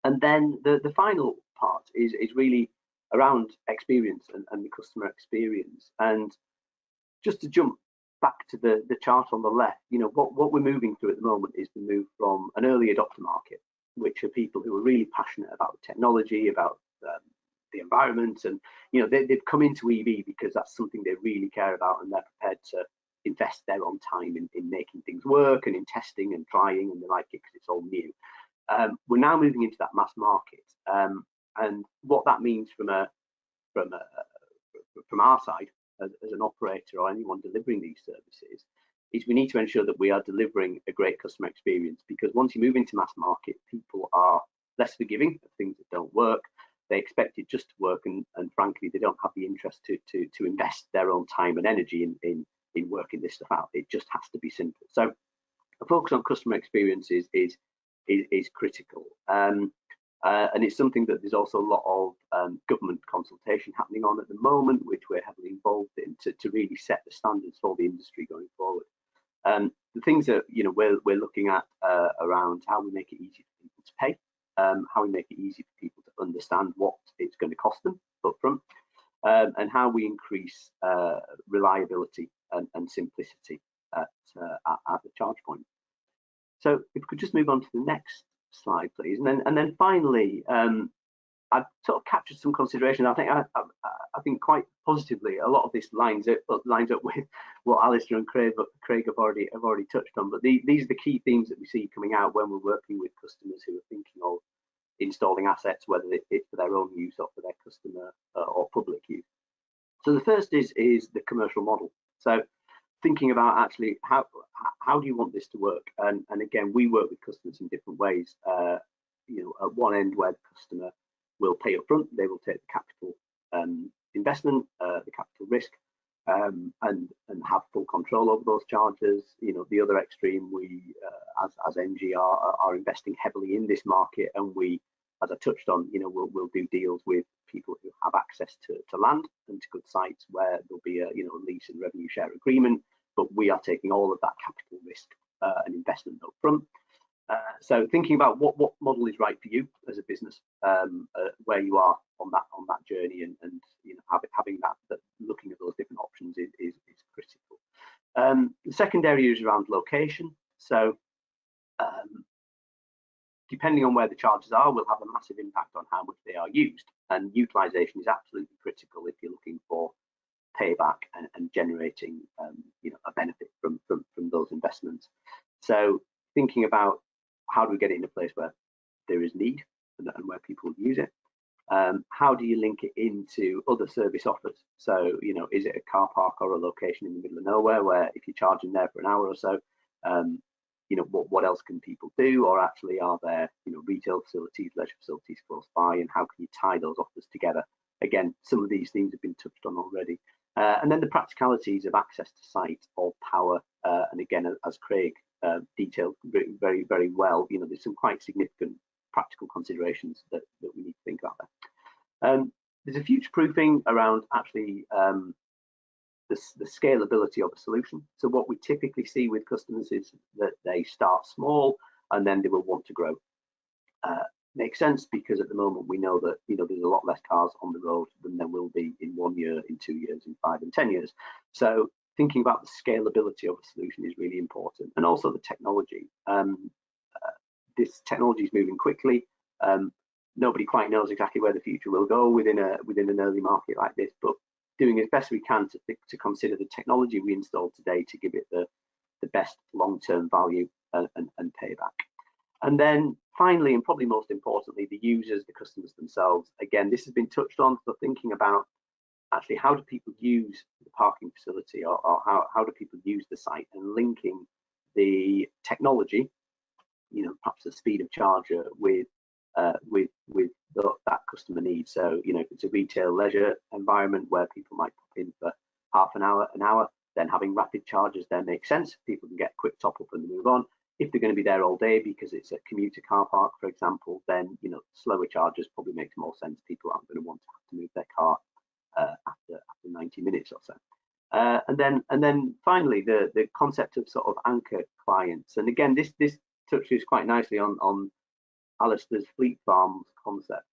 [SPEAKER 4] And then the final part is really around experience and the customer experience. And just to jump back to the chart on the left, what we're moving through at the moment is the move from an early adopter market, which are people who are really passionate about technology, about the environment, and they've come into EV because that's something they really care about, and they're prepared to invest their own time in making things work and in testing and trying, and they like it because it's all new. We're now moving into that mass market, and what that means from our side as an operator or anyone delivering these services is we need to ensure that we are delivering a great customer experience, because once you move into mass market, people are less forgiving of things that don't work. They expect it just to work, and frankly, they don't have the interest to invest their own time and energy in working this stuff out. It just has to be simple. So a focus on customer experience is critical, and it's something that there's also a lot of government consultation happening on at the moment, which we're heavily involved in to really set the standards for the industry going forward. The things that we're looking at around how we make it easy for people to pay, how we make it easy for people to understand what it's going to cost them upfront, and how we increase reliability and simplicity at the charge point. So if we could just move on to the next slide, please, and then finally, I've sort of captured some consideration. I think quite positively, a lot of this lines up with what Alastair and Craig have already touched on. But these are the key themes that we see coming out when we're working with customers who are thinking of installing assets, whether it's for their own use or for their customer or public use. So the first is the commercial model. So thinking about actually how do you want this to work, and again, we work with customers in different ways. At one end, where the customer will pay up front, they will take the capital investment, the capital risk, and have full control over those charges. The other extreme, we as ENGIE are investing heavily in this market, and we, as I touched on, we'll do deals with people who have access to land and to good sites where there'll be a lease and revenue share agreement, but we are taking all of that capital risk and investment up front. So thinking about what model is right for you as a business, where you are on that journey, and having that looking at those different options is critical. The second area is around location. So depending on where the charges are, will have a massive impact on how much they are used, and utilization is absolutely critical if you're looking for payback and generating a benefit from those investments. So thinking about how do we get it in a place where there is need and where people use it. How do you link it into other service offers? So is it a car park or a location in the middle of nowhere where if you're charging there for an hour or so, what else can people do? Or actually, are there retail facilities, leisure facilities close by, and how can you tie those offers together? Again, some of these things have been touched on already. And then the practicalities of access to site or power, and again, as Craig detailed very, very well, there's some quite significant practical considerations that we need to think about there. There's a future proofing around actually the scalability of a solution. So what we typically see with customers is that they start small and then they will want to grow. makes sense, because at the moment we know that there's a lot less cars on the road than there will be in 1 year, in 2 years, in 5 and 10 years. So thinking about the scalability of a solution is really important, and also the technology. This technology is moving quickly. Nobody quite knows exactly where the future will go within an early market like this, but doing as best we can to consider the technology we install today to give it the best long-term value and payback. And then finally, and probably most importantly, the users, the customers themselves. Again, this has been touched on, so thinking about actually how do people use the parking facility, or how do people use the site, and linking the technology, perhaps the speed of charger with that customer need. So if it's a retail leisure environment where people might pop in for half an hour, then having rapid chargers there makes sense. People can get a quick top up and move on. If they're going to be there all day because it's a commuter car park, for example, then slower chargers probably makes more sense. People aren't going to want to have to move their car after 90 minutes or so. And then finally, the concept of sort of anchor clients. And again, this touches quite nicely on Alastair's fleet farms concept.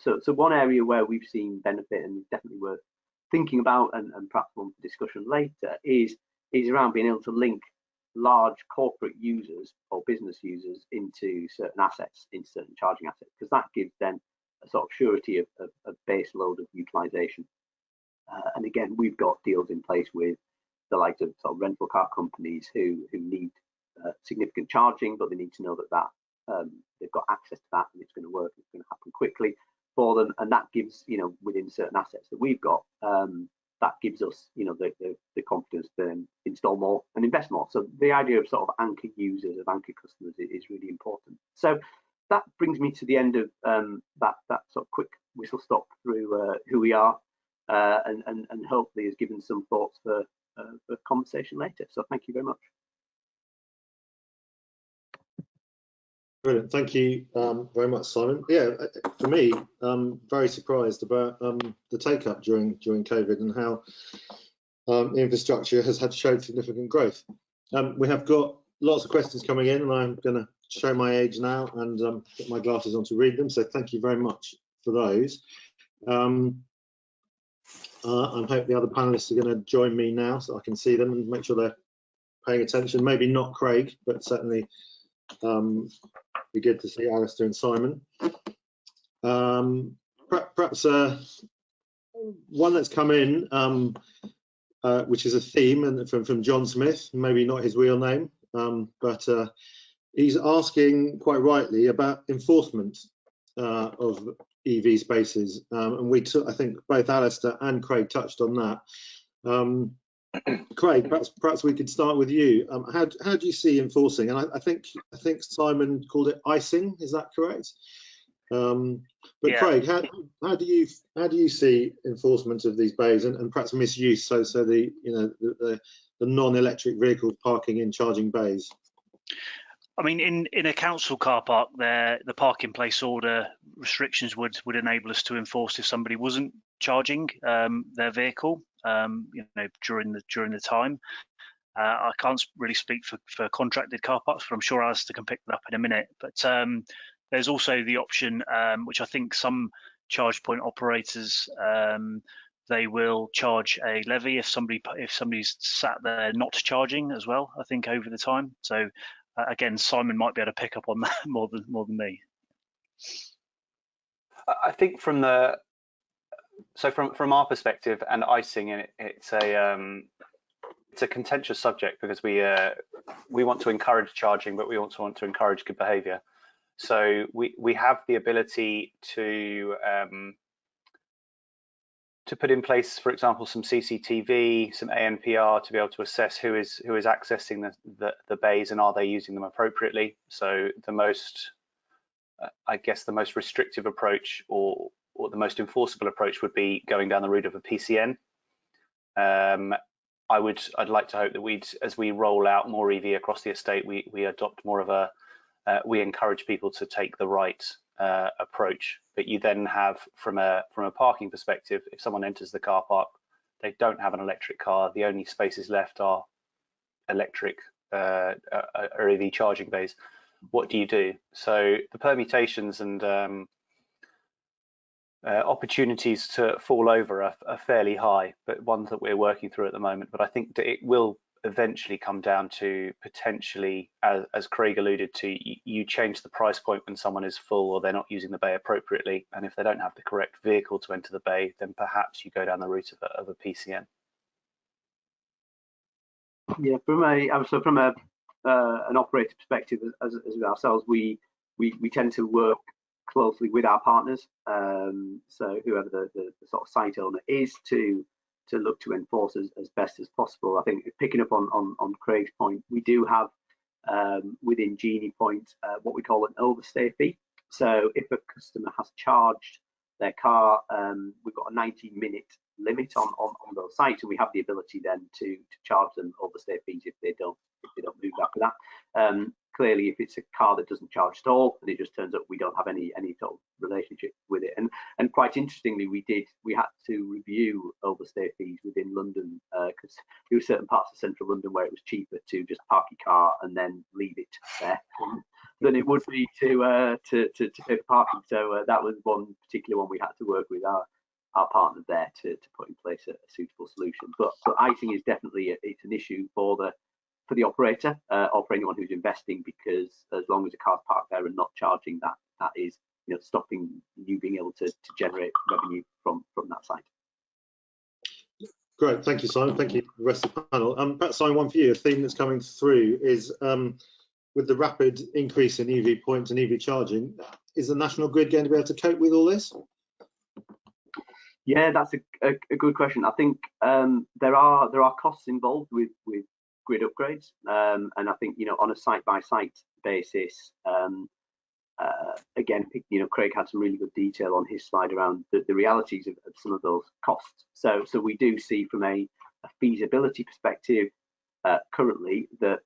[SPEAKER 4] So one area where we've seen benefit, and definitely worth thinking about, and perhaps one for discussion later, is around being able to link large corporate users or business users into certain assets, into certain charging assets, because that gives them a sort of surety of base load of utilization. And again, we've got deals in place with the likes of sort of rental car companies who need significant charging, but they need to know that they've got access to that, and it's going to work, it's going to happen quickly for them. And that gives, within certain assets that we've got, that gives us, the confidence to then install more and invest more. So the idea of sort of anchor users, of anchor customers, is really important. So that brings me to the end of that sort of quick whistle stop through who we are, and hopefully has given some thoughts for conversation later. So thank you very much.
[SPEAKER 1] Brilliant, thank you very much, Simon. Yeah, for me, very surprised about the take-up during COVID, and how the infrastructure has showed significant growth. We have got lots of questions coming in, and I'm going to show my age now and put my glasses on to read them. So thank you very much for those. I hope the other panelists are going to join me now, so I can see them and make sure they're paying attention. Maybe not Craig, but certainly be good to see Alastair and Simon. Perhaps one that's come in, which is a theme, and from John Smith, maybe not his real name, but he's asking quite rightly about enforcement of EV spaces, and I think both Alastair and Craig touched on that. Craig, perhaps we could start with you. How do you see enforcing? And I think Simon called it icing. Is that correct? But yeah. Craig, how do you see enforcement of these bays, and perhaps misuse? So the non-electric vehicle parking in charging bays.
[SPEAKER 3] I mean, in a council car park, the parking place order restrictions would enable us to enforce if somebody wasn't charging their vehicle, during the time. I can't really speak for contracted car parks, but I'm sure Alastair can pick that up in a minute. But there's also the option, which I think some charge point operators, they will charge a levy if somebody's sat there not charging as well, I think, over the time. So again, Simon might be able to pick up on that more than me.
[SPEAKER 2] I think from our perspective, and icing, it's a contentious subject, because we want to encourage charging, but we also want to encourage good behaviour. So we have the ability to put in place, for example, some CCTV, some ANPR, to be able to assess who is accessing the bays, and are they using them appropriately. So the most restrictive approach, or the most enforceable approach, would be going down the route of a PCN. I'd like to hope that as we roll out more EV across the estate, we adopt more of we encourage people to take the right approach. But you then have, from a parking perspective, if someone enters the car park, they don't have an electric car, the only spaces left are electric or EV charging bays. what do you do? So the permutations and opportunities to fall over are fairly high, but ones that we're working through at the moment. But I think that it will eventually come down to potentially, as Craig alluded to, you change the price point when someone is full or they're not using the bay appropriately, and if they don't have the correct vehicle to enter the bay, then perhaps you go down the route of a PCN.
[SPEAKER 4] Yeah, from an operator perspective, as ourselves, we tend to work closely with our partners, so whoever the sort of site owner is, to look to enforce as best as possible. I think picking up on Craig's point, we do have within Genie Point what we call an overstay fee. So if a customer has charged their car, we've got a 90-minute limit on those sites, and we have the ability then to charge them overstay fees if they don't move after that. Clearly, if it's a car that doesn't charge at all and it just turns up we don't have any sort of relationship with it, and quite interestingly, we had to review overstay fees within London, because there were certain parts of central London where it was cheaper to just park your car and then leave it there than it would be to pay for parking. So that was one particular one we had to work with our partner there to put in place a suitable solution. But icing is definitely it's an issue for the operator or for anyone who's investing, because as long as the car's parked there and not charging, that is stopping you being able to generate revenue from that site.
[SPEAKER 1] Great, thank you, Simon. Thank you, the rest of the panel. Perhaps, Simon, one for you. A theme that's coming through is with the rapid increase in EV points and EV charging, is the national grid going to be able to cope with all this?
[SPEAKER 4] Yeah, that's a good question. I think there are costs involved with grid upgrades, and I think on a site-by-site basis. Again, Craig had some really good detail on his slide around the realities of some of those costs. So we do see from a feasibility perspective currently that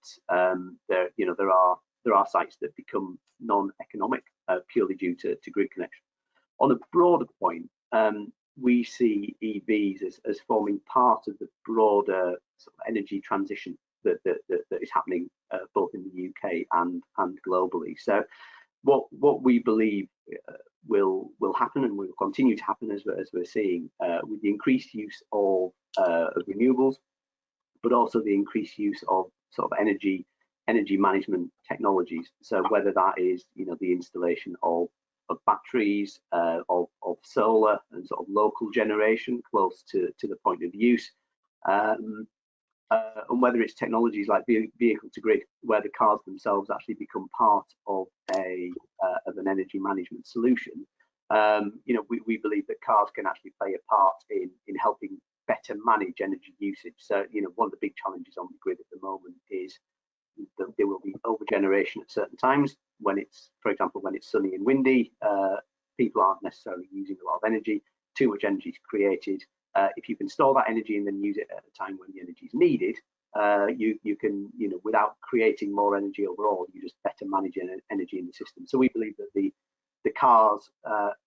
[SPEAKER 4] there are sites that become non-economic purely due to grid connection. On a broader point, we see EVs as forming part of the broader sort of energy transition that is happening both in the UK and globally. So what we believe will happen and will continue to happen as we're seeing with the increased use of renewables, but also the increased use of sort of energy management technologies. So whether that is the installation of batteries, of solar and sort of local generation close to the point of use, and whether it's technologies like vehicle to grid, where the cars themselves actually become part of an energy management solution. We believe that cars can actually play a part in helping better manage energy usage. So one of the big challenges on the grid at the moment is that there will be overgeneration at certain times when it's, for example, when it's sunny and windy, people aren't necessarily using a lot of energy. Too much energy is created. If you can store that energy and then use it at a time when the energy is needed, you can, without creating more energy overall, you just better manage energy in the system. So we believe that the cars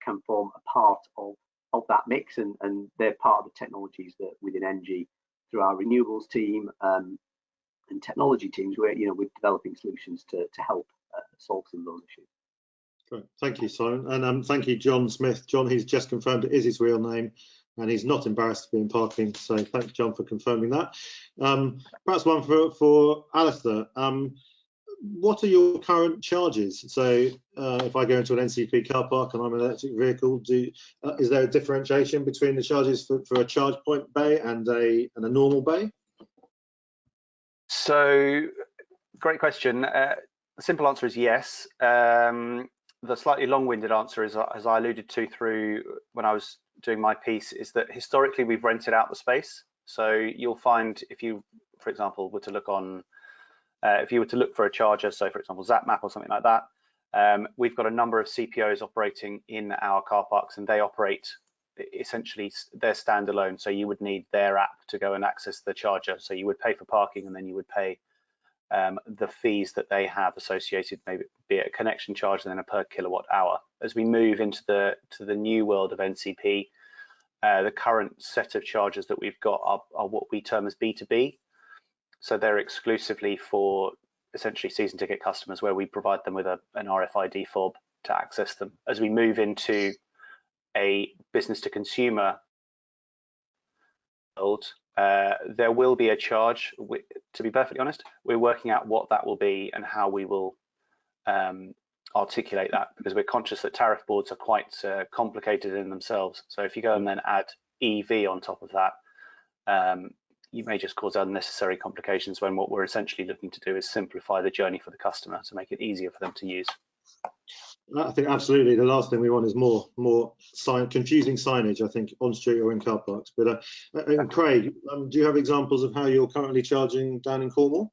[SPEAKER 4] can form a part of that mix, and they're part of the technologies that within ENGIE, through our renewables team and technology teams, we're developing solutions to help solve some of those issues.
[SPEAKER 1] Great. Thank you, Simon, and thank you, John Smith. John, he's just confirmed it is his real name, and he's not embarrassed to be in parking. So thanks, John, for confirming that. Perhaps one for Alastair. What are your current charges? So if I go into an NCP car park and I'm an electric vehicle, is there a differentiation between the charges for a charge point bay and a normal bay?
[SPEAKER 2] So great question. The simple answer is yes. The slightly long-winded answer is, as I alluded to through when I was doing my piece, is that historically we've rented out the space. So you'll find if you, for example, were to look on, if you were to look for a charger, so for example, ZatMap or something like that, we've got a number of CPOs operating in our car parks, and they operate essentially, they're standalone. So you would need their app to go and access the charger. So you would pay for parking, and then you would pay the fees that they have associated, maybe be it a connection charge and then a per kilowatt hour. As we move into the new world of NCP, the current set of chargers that we've got are what we term as B2B. So they're exclusively for essentially season ticket customers, where we provide them with an RFID fob to access them. As we move into a business to consumer world, there will be a charge. To be perfectly honest, we're working out what that will be and how we will articulate that, because we're conscious that tariff boards are quite complicated in themselves. So if you go and then add EV on top of that, you may just cause unnecessary complications, when what we're essentially looking to do is simplify the journey for the customer to make it easier for them to use.
[SPEAKER 1] I think absolutely the last thing we want is more confusing signage, I think, on street or in car parks. But and Craig, do you have examples of how you're currently charging down in Cornwall?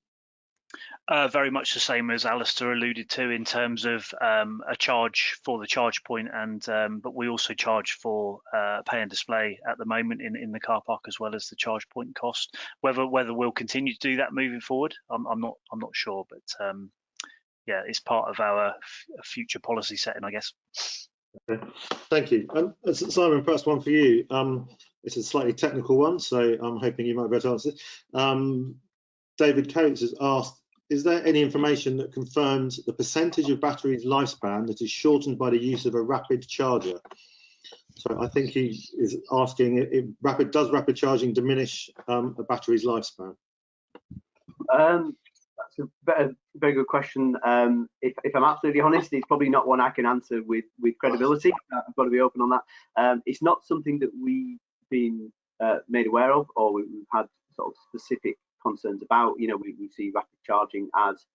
[SPEAKER 3] Very much the same as Alastair alluded to, in terms of a charge for the charge point, and but we also charge for pay and display at the moment in the car park, as well as the charge point cost. Whether we'll continue to do that moving forward, I'm not sure, but yeah, it's part of our future policy setting, I guess.
[SPEAKER 1] Okay. Thank you. Simon, perhaps one for you. It's a slightly technical one, so I'm hoping you might be able to answer it. David Coates has asked, is there any information that confirms the percentage of battery's lifespan that is shortened by the use of a rapid charger? So I think he is asking, does rapid charging diminish a battery's lifespan?
[SPEAKER 4] That's a very good question. If I'm absolutely honest, it's probably not one I can answer with credibility. I've got to be open on that. It's not something that we've been made aware of, or we've had sort of specific concerns about. You know, we see rapid charging as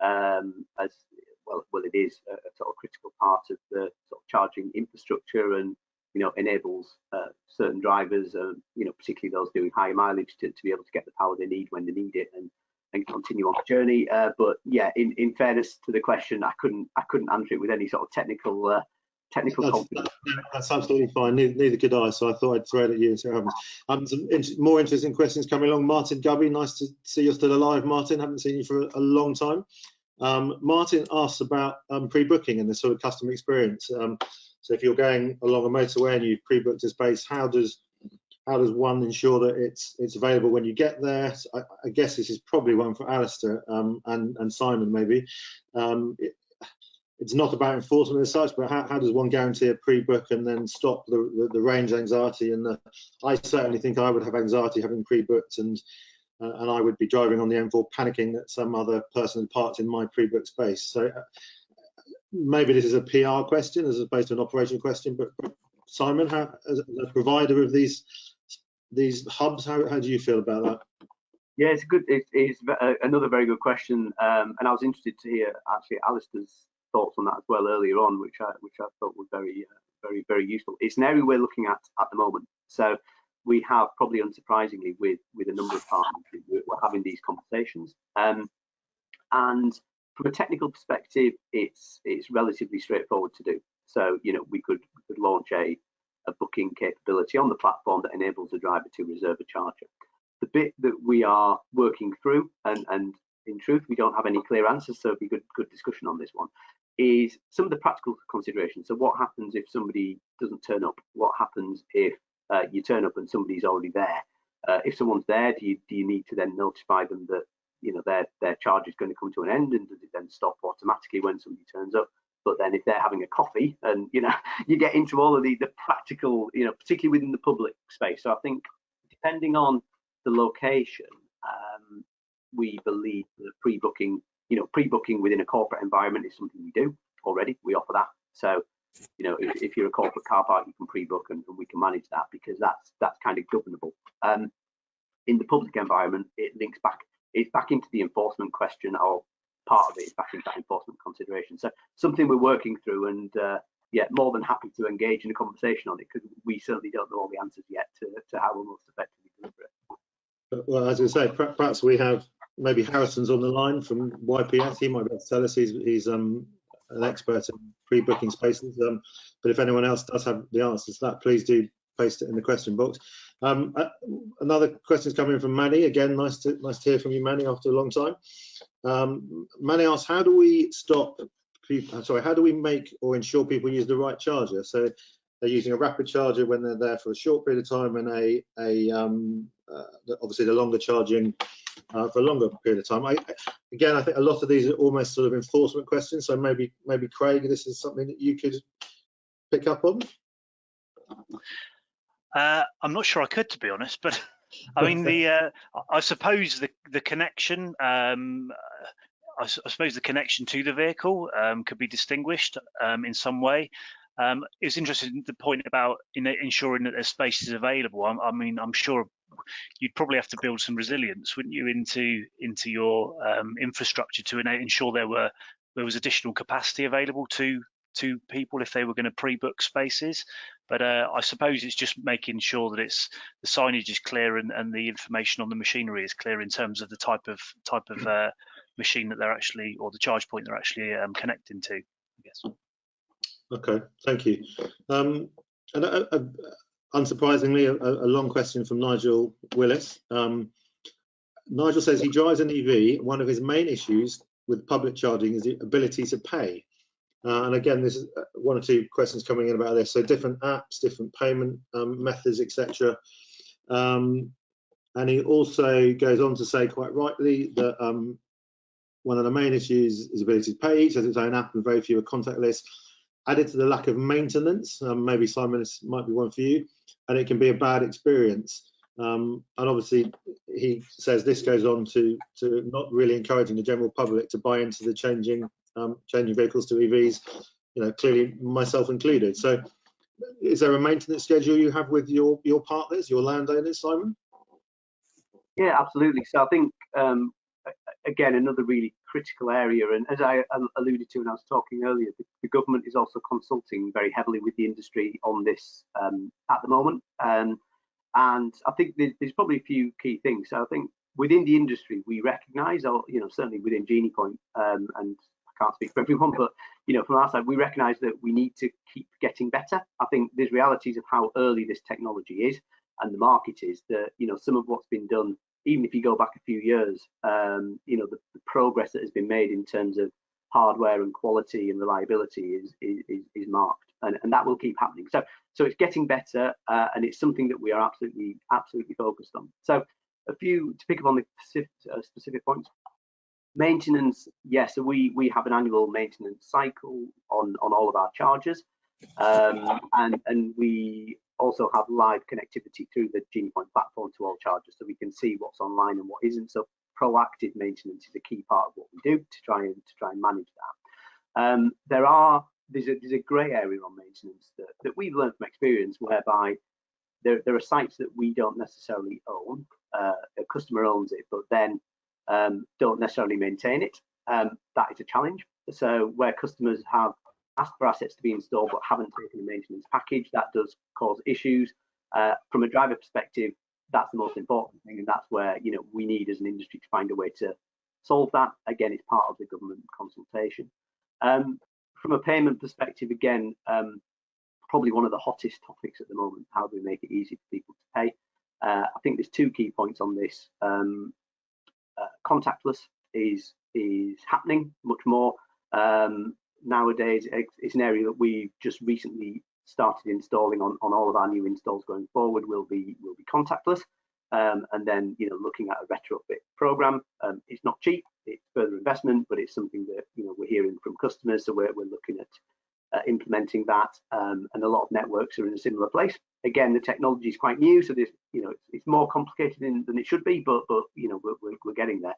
[SPEAKER 4] well, it is a sort of critical part of the sort of charging infrastructure, and enables certain drivers, particularly those doing higher mileage, to be able to get the power they need when they need it, and continue on the journey. But yeah, in fairness to the question, I couldn't answer it with any sort of technical confidence.
[SPEAKER 1] That's absolutely fine. Neither could I, so I thought I'd throw it at you and see what happens. Some more interesting questions coming along. Martin Gubby, nice to see you're still alive, Martin. Haven't seen you for a long time. Martin asks about pre-booking and the sort of customer experience. So if you're going along a motorway and you've pre-booked a space, how does one ensure that it's available when you get there? So I guess this is probably one for Alastair and Simon maybe. It's not about enforcement as such, but how does one guarantee a pre-book and then stop the range anxiety? And I certainly think I would have anxiety having pre-booked, and I would be driving on the M4 panicking that some other person had parked in my pre-booked space. So maybe this is a PR question as opposed to an operational question, but Simon, as a provider of these hubs, how do you feel about that?
[SPEAKER 4] Yeah, it's another very good question, and I was interested to hear actually Alastair's thoughts on that as well earlier on, which I thought was very useful. It's an area we're looking at the moment. So we have, probably unsurprisingly, with a number of partners, we're having these conversations. And from a technical perspective, it's relatively straightforward to do. So we could launch a booking capability on the platform that enables the driver to reserve a charger. The bit that we are working through, and in truth we don't have any clear answers, so it'd be good discussion on this one, is some of the practical considerations. So what happens if somebody doesn't turn up? What happens if you turn up and somebody's already there? If someone's there, do you need to then notify them that their charge is going to come to an end, and does it then stop automatically when somebody turns up? But then if they're having a coffee, and you get into all of the practical, particularly within the public space. So I think depending on the location, we believe that pre-booking within a corporate environment is something we do already. We offer that. So if you're a corporate car park, you can pre-book, and we can manage that, because that's kind of governable. In the public environment, it links back. It's back into the enforcement question, or part of it is back into that enforcement consideration. So something we're working through, and yeah, more than happy to engage in a conversation on it, because we certainly don't know all the answers yet to how we'll most effectively deliver it.
[SPEAKER 1] Well, as I say, perhaps we have maybe Harrison's on the line from YPS. He might be able to tell us. He's an expert in pre-booking spaces. But if anyone else does have the answers to that, please do paste it in the question box. Another question is coming from Manny. Again, nice to hear from you, Manny, after a long time. Manny asks, how do we make or ensure people use the right charger? So they're using a rapid charger when they're there for a short period of time, and obviously the longer charging for a longer period of time. Again, I think a lot of these are almost sort of enforcement questions. So maybe Craig, this is something that you could pick up on.
[SPEAKER 3] I'm not sure I could, to be honest, but I mean, I suppose the connection, I suppose the connection to the vehicle could be distinguished in some way. It's interesting, the point about ensuring that there's spaces available. I mean, I'm sure you'd probably have to build some resilience, wouldn't you, into your infrastructure to ensure there was additional capacity available to people if they were going to pre-book spaces. But I suppose it's just making sure that the signage is clear and the information on the machinery is clear in terms of the type of machine that they're actually, or the charge point they're actually connecting to, I guess.
[SPEAKER 1] Okay, thank you. And unsurprisingly, a long question from Nigel Willis. Nigel says he drives an EV. One of his main issues with public charging is the ability to pay. And again, there's one or two questions coming in about this. So different apps, different payment methods, etc. And he also goes on to say, quite rightly, that one of the main issues is ability to pay. Each has its own app and very few are contactless. Added to the lack of maintenance, maybe Simon, this might be one for you, and it can be a bad experience. And obviously, he says this goes on to not really encouraging the general public to buy into the changing vehicles to EVs, clearly myself included. So is there a maintenance schedule you have with your partners, your landowners, Simon?
[SPEAKER 4] Yeah, absolutely. So I think, again, another really critical area, and as I alluded to when I was talking earlier, the government is also consulting very heavily with the industry on this at the moment. And I think there's probably a few key things. So I think within the industry, we recognise, or certainly within Genie Point, and I can't speak for everyone, but from our side, we recognise that we need to keep getting better. I think there's realities of how early this technology is and the market is, that some of what's been done, even if you go back a few years, the progress that has been made in terms of hardware and quality and reliability is marked, and that will keep happening. So it's getting better, and it's something that we are absolutely focused on. So a few to pick up on the specific points. Maintenance, yes. So we have an annual maintenance cycle on all of our chargers, and we also have live connectivity through the Genie Point platform to all chargers, so we can see what's online and what isn't. So proactive maintenance is a key part of what we do to try and manage that. There's a grey area on maintenance that we've learned from experience, whereby there are sites that we don't necessarily own. A customer owns it, but then don't necessarily maintain it. That is a challenge. So where customers have asked for assets to be installed but haven't taken a maintenance package, that does cause issues. From a driver perspective, that's the most important thing, and that's where we need as an industry to find a way to solve that. Again, it's part of the government consultation. From a payment perspective, again, probably one of the hottest topics at the moment. How do we make it easy for people to pay? I think there's two key points on this. Contactless is happening much more nowadays. It's an area that we've just recently started installing on all of our new installs going forward. Will be contactless, and then looking at a retrofit program. It's not cheap, it's further investment, but it's something that we're hearing from customers, so we're looking at implementing that, and a lot of networks are in a similar place. Again, the technology is quite new, so there's it's more complicated than it should be, but we're getting there.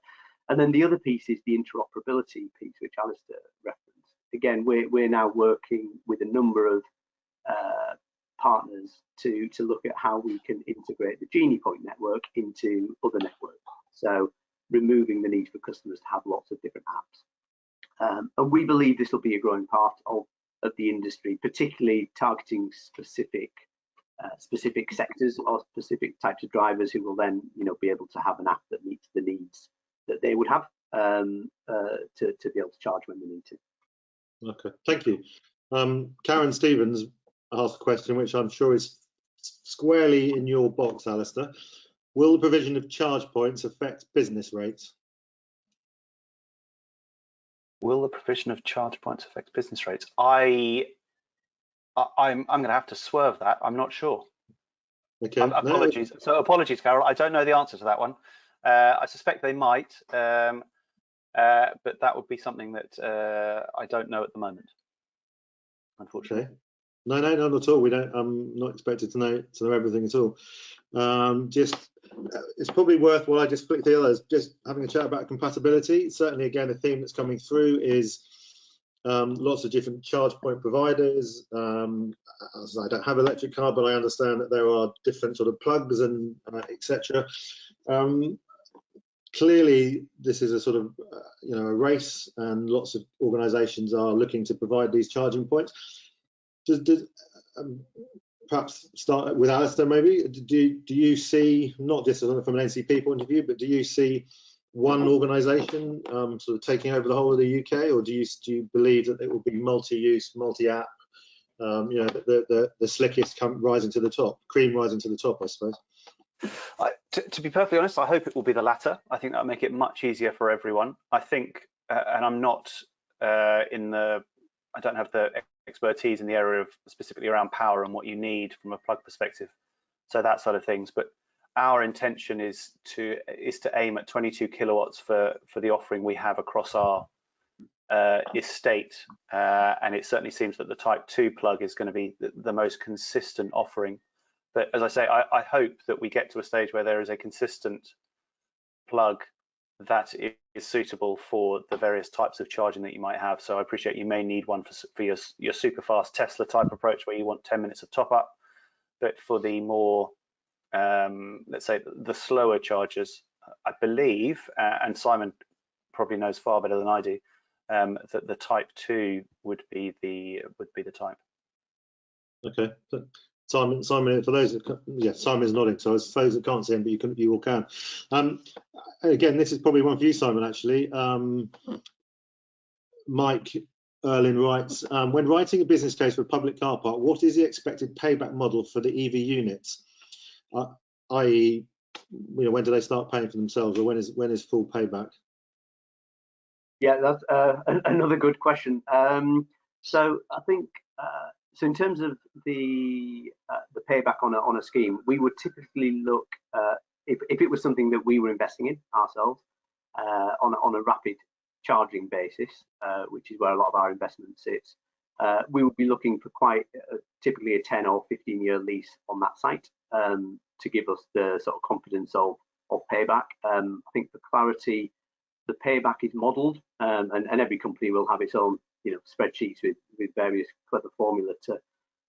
[SPEAKER 4] And then the other piece is the interoperability piece, which Alastair referenced. Again, we're now working with a number of partners to look at how we can integrate the Genie Point network into other networks, so removing the need for customers to have lots of different apps. And we believe this will be a growing part of the industry, particularly targeting specific sectors or specific types of drivers who will then be able to have an app that meets the needs that they would have to be able to charge when they need to.
[SPEAKER 1] Okay, thank you. Karen Stevens asked a question which I'm sure is squarely in your box, Alastair. Will the provision of charge points affect business rates?
[SPEAKER 2] Will the provision of charge points affect business rates? I I'm going to have to swerve that. I'm not sure.
[SPEAKER 1] Okay.
[SPEAKER 2] Apologies.
[SPEAKER 1] No.
[SPEAKER 2] So apologies, Carol. I don't know the answer to that one. I suspect they might, but that would be something that I don't know at the moment, unfortunately.
[SPEAKER 1] Okay. No, not at all. We don't. I'm not expected to know everything at all. It's probably worthwhile I just flick the others, just having a chat about compatibility. Certainly, again, a theme that's coming through is lots of different charge point providers. As I don't have an electric car, but I understand that there are different sort of plugs and etc. Clearly, this is a sort of a race, and lots of organisations are looking to provide these charging points. Perhaps start with Alastair, maybe. Do you see, not just from an NCP point of view, but do you see one organisation sort of taking over the whole of the UK, or do you believe that it will be multi-use, multi-app? The slickest rising to the top, cream rising to the top, I suppose.
[SPEAKER 2] To be perfectly honest, I hope it will be the latter. I think that'll make it much easier for everyone. I think, and I'm not I don't have the expertise in the area of specifically around power and what you need from a plug perspective, so that side of things. But our intention is to aim at 22 kilowatts for the offering we have across our estate, and it certainly seems that the Type 2 plug is going to be the most consistent offering. But as I say, I hope that we get to a stage where there is a consistent plug that is suitable for the various types of charging that you might have. So I appreciate you may need one for your super fast Tesla type approach where you want 10 minutes of top up, but for the more let's say the slower chargers, I believe, and Simon probably knows far better than I do, that the Type 2 would be the type.
[SPEAKER 1] Okay. Simon, for those that, Simon's nodding, so for those that can't see him, but you all can. Again, this is probably one for you, Simon, actually. Mike Erlin writes, when writing a business case for a public car park, what is the expected payback model for the EV units? I.e., when do they start paying for themselves, or when is full payback?
[SPEAKER 4] Yeah, that's another good question. So I think so in terms of the payback on a scheme, we would typically look if it was something that we were investing in ourselves on a rapid charging basis, which is where a lot of our investment sits. We would be looking for quite typically a 10 or 15-year lease on that site to give us the sort of confidence of payback. I think for clarity, the payback is modelled, and every company will have its own spreadsheets with various clever formula to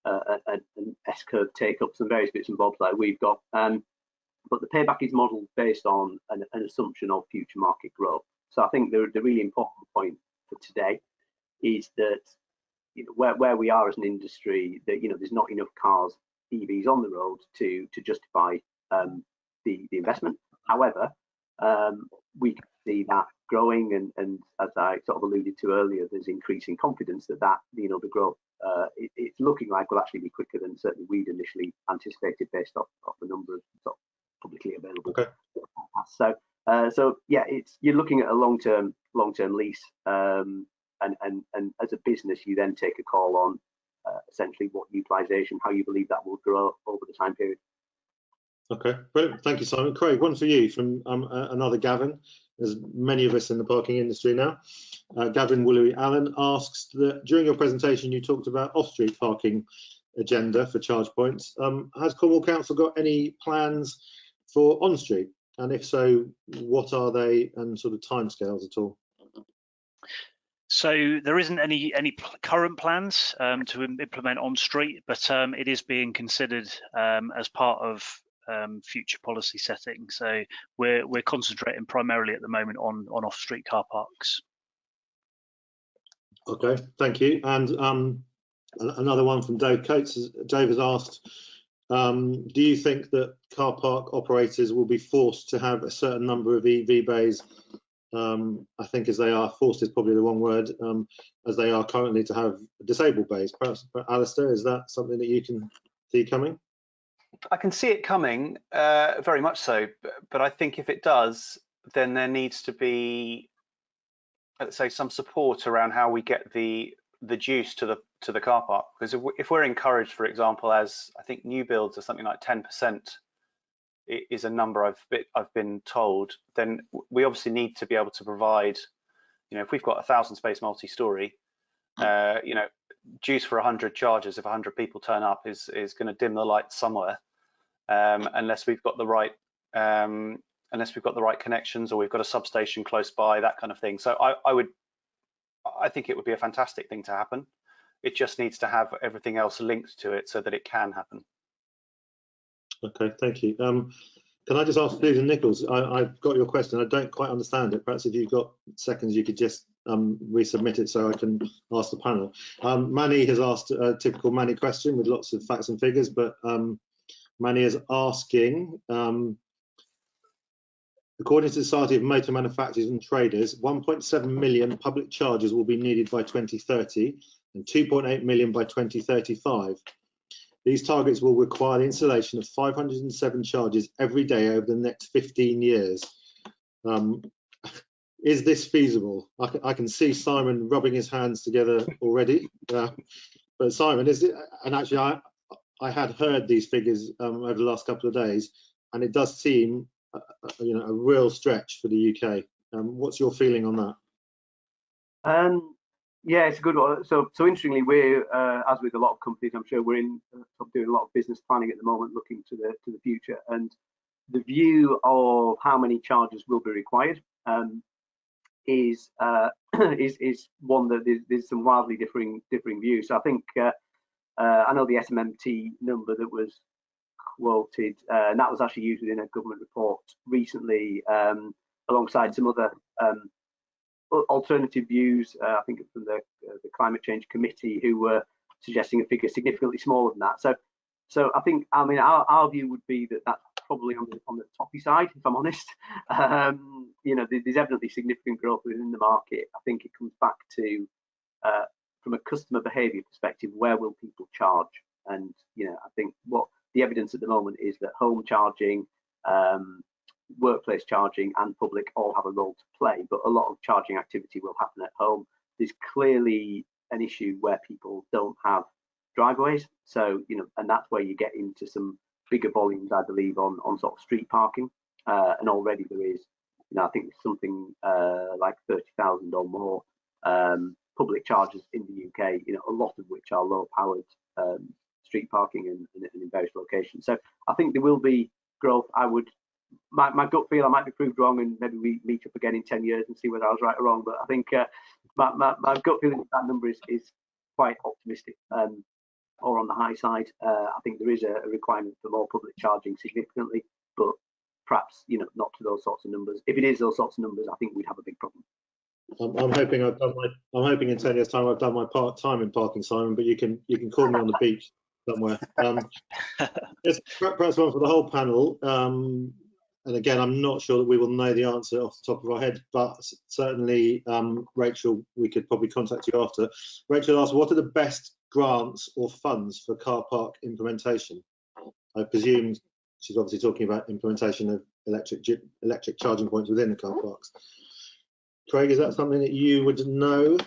[SPEAKER 4] an S-curve take-ups and various bits and bobs like we've got. But the payback is modelled based on an assumption of future market growth. So I think the really important point for today is that where we are as an industry, that there's not enough cars, EVs on the road to justify the investment. However, we can see that growing, and as I sort of alluded to earlier, there's increasing confidence that the growth it's looking like will actually be quicker than certainly we'd initially anticipated based off the number of sort of publicly available.
[SPEAKER 1] Okay.
[SPEAKER 4] So yeah, you're looking at a long-term lease, and as a business, you then take a call on essentially what utilisation, how you believe that will grow over the time period.
[SPEAKER 1] Okay, brilliant. Thank you, Simon. Craig, one for you from another Gavin. There's many of us in the parking industry now. Gavin Woolery Allen asks that during your presentation you talked about off-street parking agenda for charge points. Has Cornwall Council got any plans for on-street? And if so, what are they, and sort of timescales at all?
[SPEAKER 3] So there isn't any current plans to implement on street, but it is being considered as part of future policy setting. So we're concentrating primarily at the moment on off-street car parks.
[SPEAKER 1] Okay, thank you. And another one from Dave Coates. Dave has asked, do you think that car park operators will be forced to have a certain number of EV bays? I think as they are, forced is probably the wrong word, as they are currently, to have disabled bays. Perhaps, Alastair, is that something that you can see coming?
[SPEAKER 2] I can see it coming, very much so, but I think if it does, then there needs to be, let's say, some support around how we get the the juice to the car park, because if we're encouraged, for example, as I think new builds are something like 10% is a number I've been told, then we obviously need to be able to provide, you know, if we've got 1,000 space multi-story, you know, juice for 100 chargers if 100 people turn up is going to dim the lights somewhere, unless we've got the right connections, or we've got a substation close by, that kind of thing. So I think it would be a fantastic thing to happen. It just needs to have everything else linked to it so that it can happen.
[SPEAKER 1] Okay, thank you. Can I just ask Susan Nichols, I've got your question, I don't quite understand it. Perhaps if you've got seconds, you could just resubmit it so I can ask the panel. Manny has asked a typical Manny question with lots of facts and figures, but Manny is asking, according to the Society of Motor Manufacturers and Traders, 1.7 million public chargers will be needed by 2030 and 2.8 million by 2035. These targets will require the installation of 507 chargers every day over the next 15 years. Is this feasible? I can see Simon rubbing his hands together already. But Simon, is it? And actually, I had heard these figures over the last couple of days, and it does seem, you know, a real stretch for the UK. What's your feeling on that?
[SPEAKER 4] Yeah, it's a good one. So interestingly, we're as with a lot of companies, I'm sure we're doing a lot of business planning at the moment, looking to the future, and the view of how many chargers will be required is one that there's some wildly differing views. So I think I know the SMMT number that was quoted, and that was actually used within a government report recently, alongside some other alternative views, I think from the Climate Change Committee, who were suggesting a figure significantly smaller than that. So I think, I mean, our view would be that that's probably on the toppy side, if I'm honest. You know, there's evidently significant growth within the market. I think it comes back to, from a customer behaviour perspective, where will people charge? And you know, I think what the evidence at the moment is that home charging, workplace charging and public all have a role to play, but a lot of charging activity will happen at home. There's clearly an issue where people don't have driveways, so you know, and that's where you get into some bigger volumes, I believe, on sort of street parking, and already there is, you know, I think something like 30,000 or more public chargers in the UK, you know, a lot of which are low powered street parking and in various locations. So I think there will be growth. I would, my gut feel, I might be proved wrong, and maybe we meet up again in 10 years and see whether I was right or wrong. But I think my gut feeling that number is quite optimistic, or on the high side. I think there is a requirement for more public charging significantly, but perhaps, you know, not to those sorts of numbers. If it is those sorts of numbers, I think we'd have a big problem.
[SPEAKER 1] I'm hoping I'm hoping in 10 years' time I've done my time in parking, Simon. But you can call me on the beach somewhere. It's perhaps one for the whole panel. And again, I'm not sure that we will know the answer off the top of our head, but certainly, Rachel, we could probably contact you after. Rachel asked, what are the best grants or funds for car park implementation? I presume she's obviously talking about implementation of electric charging points within the car parks. Craig, is that something that you would know?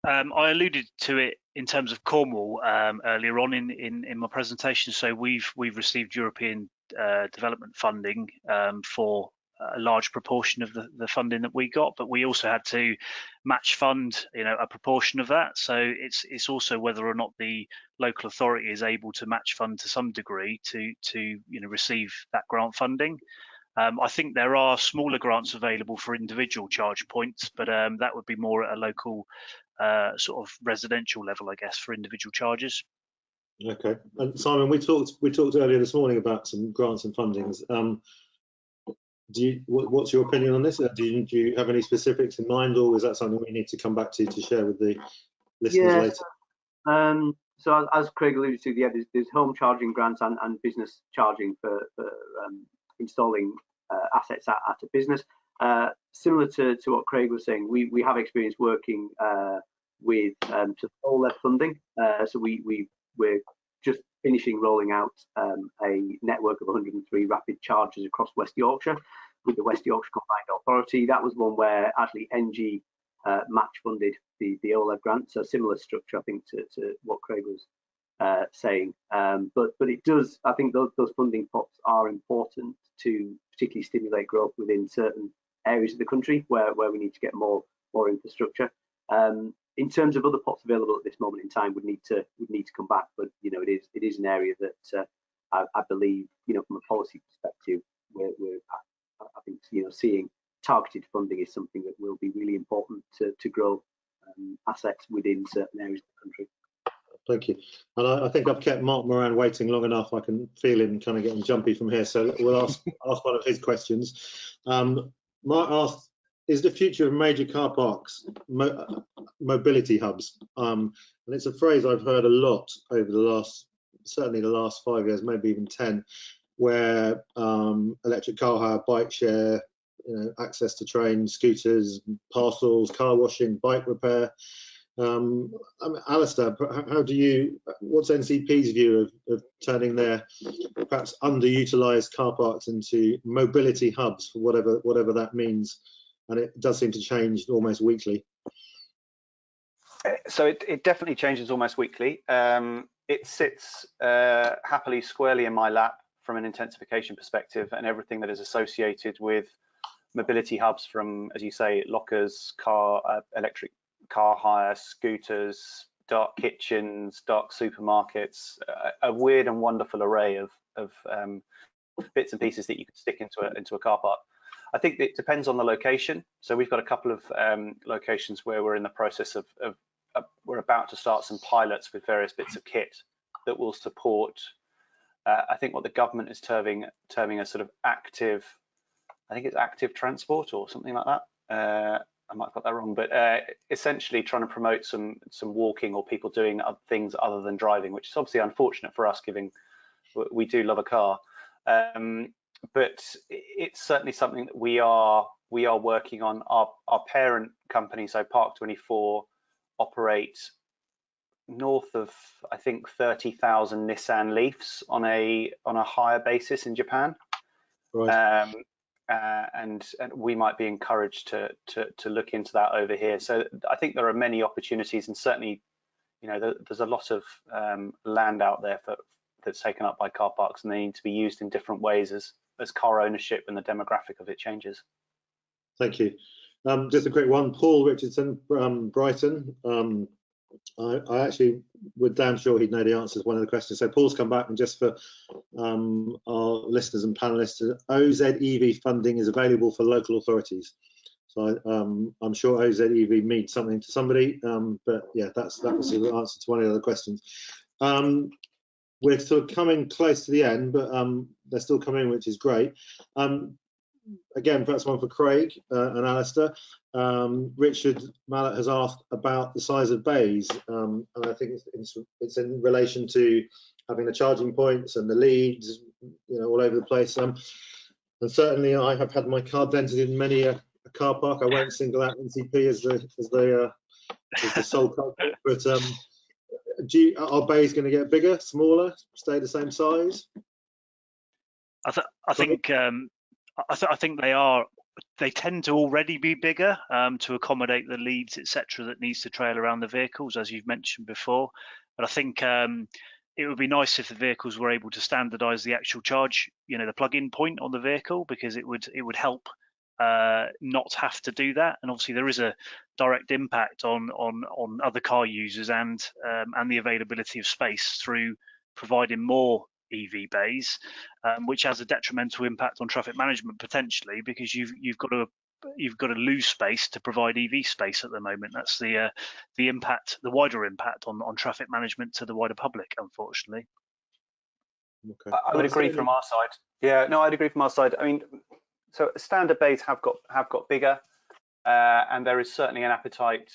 [SPEAKER 3] I alluded to it in terms of Cornwall earlier on in my presentation. So we've received European development funding for a large proportion of the funding that we got, but we also had to match fund, you know, a proportion of that. So it's also whether or not the local authority is able to match fund to some degree to you know, receive that grant funding. I think there are smaller grants available for individual charge points, but that would be more at a local sort of residential level, I guess, for individual charges.
[SPEAKER 1] Okay, and Simon, we talked earlier this morning about some grants and fundings. What's your opinion on this? Do you have any specifics in mind, or is that something we need to come back to share with the listeners later?
[SPEAKER 4] So as Craig alluded to, yeah, there's home charging grants and business charging for installing assets at a business. Similar to what Craig was saying, we have experience working with OLED funding. So we're just finishing rolling out a network of 103 rapid chargers across West Yorkshire with the West Yorkshire Combined Authority. That was one where actually ENGIE match funded the OLEV grant, so similar structure, I think, to what Craig was saying. But it does, I think those funding pots are important to particularly stimulate growth within certain areas of the country where we need to get more infrastructure. In terms of other pots available at this moment in time, would need to come back. But it is an area that I believe, from a policy perspective, I think seeing targeted funding is something that will be really important to grow assets within certain areas of the country.
[SPEAKER 1] Thank you. And I think I've kept Mark Moran waiting long enough. I can feel him kind of getting jumpy from here. So we'll ask one of his questions. Mark asked, is the future of major car parks mobility hubs? And it's a phrase I've heard a lot over certainly the last 5 years, maybe even 10, where electric car hire, bike share, access to trains, scooters, parcels, car washing, bike repair. Alastair, what's NCP's view of turning their perhaps underutilised car parks into mobility hubs, for whatever that means? And it does seem to change almost weekly.
[SPEAKER 2] So it definitely changes almost weekly. It sits happily squarely in my lap from an intensification perspective, and everything that is associated with mobility hubs, from, as you say, lockers, electric car hire, scooters, dark kitchens, dark supermarkets, a weird and wonderful array of bits and pieces that you can stick into a car park. I think it depends on the location. So we've got a couple of locations where we're in the process of we're about to start some pilots with various bits of kit that will support, I think, what the government is terming a sort of active, I think it's active transport or something like that. I might have got that wrong, but essentially trying to promote some walking or people doing things other than driving, which is obviously unfortunate for us, given we do love a car. But it's certainly something that we are working on. Our parent company, so Park24, operate north of, I think, 30,000 Nissan Leafs on a hire basis in Japan. Right. And we might be encouraged to look into that over here. So I think there are many opportunities, and certainly, there's a lot of land out there that's taken up by car parks, and they need to be used in different ways as car ownership and the demographic of it changes.
[SPEAKER 1] Thank you. Just a quick one, Paul Richardson from Brighton. I actually was damn sure he'd know the answers to one of the questions. So Paul's come back, and just for our listeners and panelists, OZEV funding is available for local authorities. So I'm sure OZEV means something to somebody, but yeah, that was the answer to one of the other questions. We're sort of coming close to the end, but they're still coming, which is great. Again, perhaps one for Craig and Alastair. Richard Mallett has asked about the size of bays, and I think it's in relation to having the charging points and the leads, all over the place. And certainly, I have had my car dented in many a car park. I won't single out NCP as the sole culprit, but are bays going to get bigger, smaller, stay the same size?
[SPEAKER 3] I think they tend to already be bigger to accommodate the leads, etc., that needs to trail around the vehicles, as you've mentioned before. But I think it would be nice if the vehicles were able to standardise the actual charge, the plug-in point on the vehicle, because it would help not have to do that. And obviously there is a direct impact on other car users and the availability of space through providing more EV bays, which has a detrimental impact on traffic management potentially, because you've got to lose space to provide EV space at the moment. That's the impact, the wider impact on traffic management to the wider public, unfortunately.
[SPEAKER 2] Okay. I would agree from our side. Yeah, no, I'd agree from our side. I mean, so standard bays have got bigger, and there is certainly an appetite,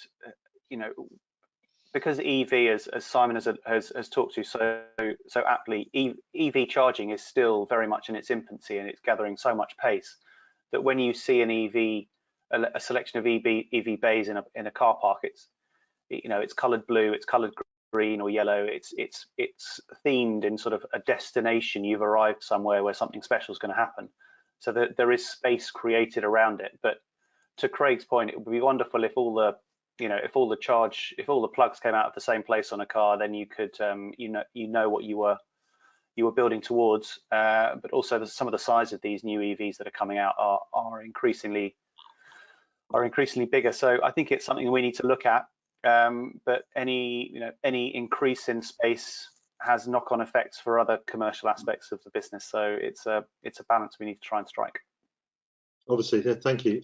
[SPEAKER 2] because EV, as Simon has talked to so aptly, EV charging is still very much in its infancy, and it's gathering so much pace that when you see a selection of EV bays in a car park, it's coloured blue, it's coloured green or yellow, it's themed in sort of a destination. You've arrived somewhere where something special is going to happen, so that there is space created around it. But to Craig's point, it would be wonderful if all the if all the plugs came out of the same place on a car, then you could you know what you were building towards. But also some of the size of these new EVs that are coming out are increasingly bigger. So I think it's something we need to look at. But any increase in space has knock-on effects for other commercial aspects of the business. So it's a balance we need to try and strike.
[SPEAKER 1] Obviously, yeah, thank you.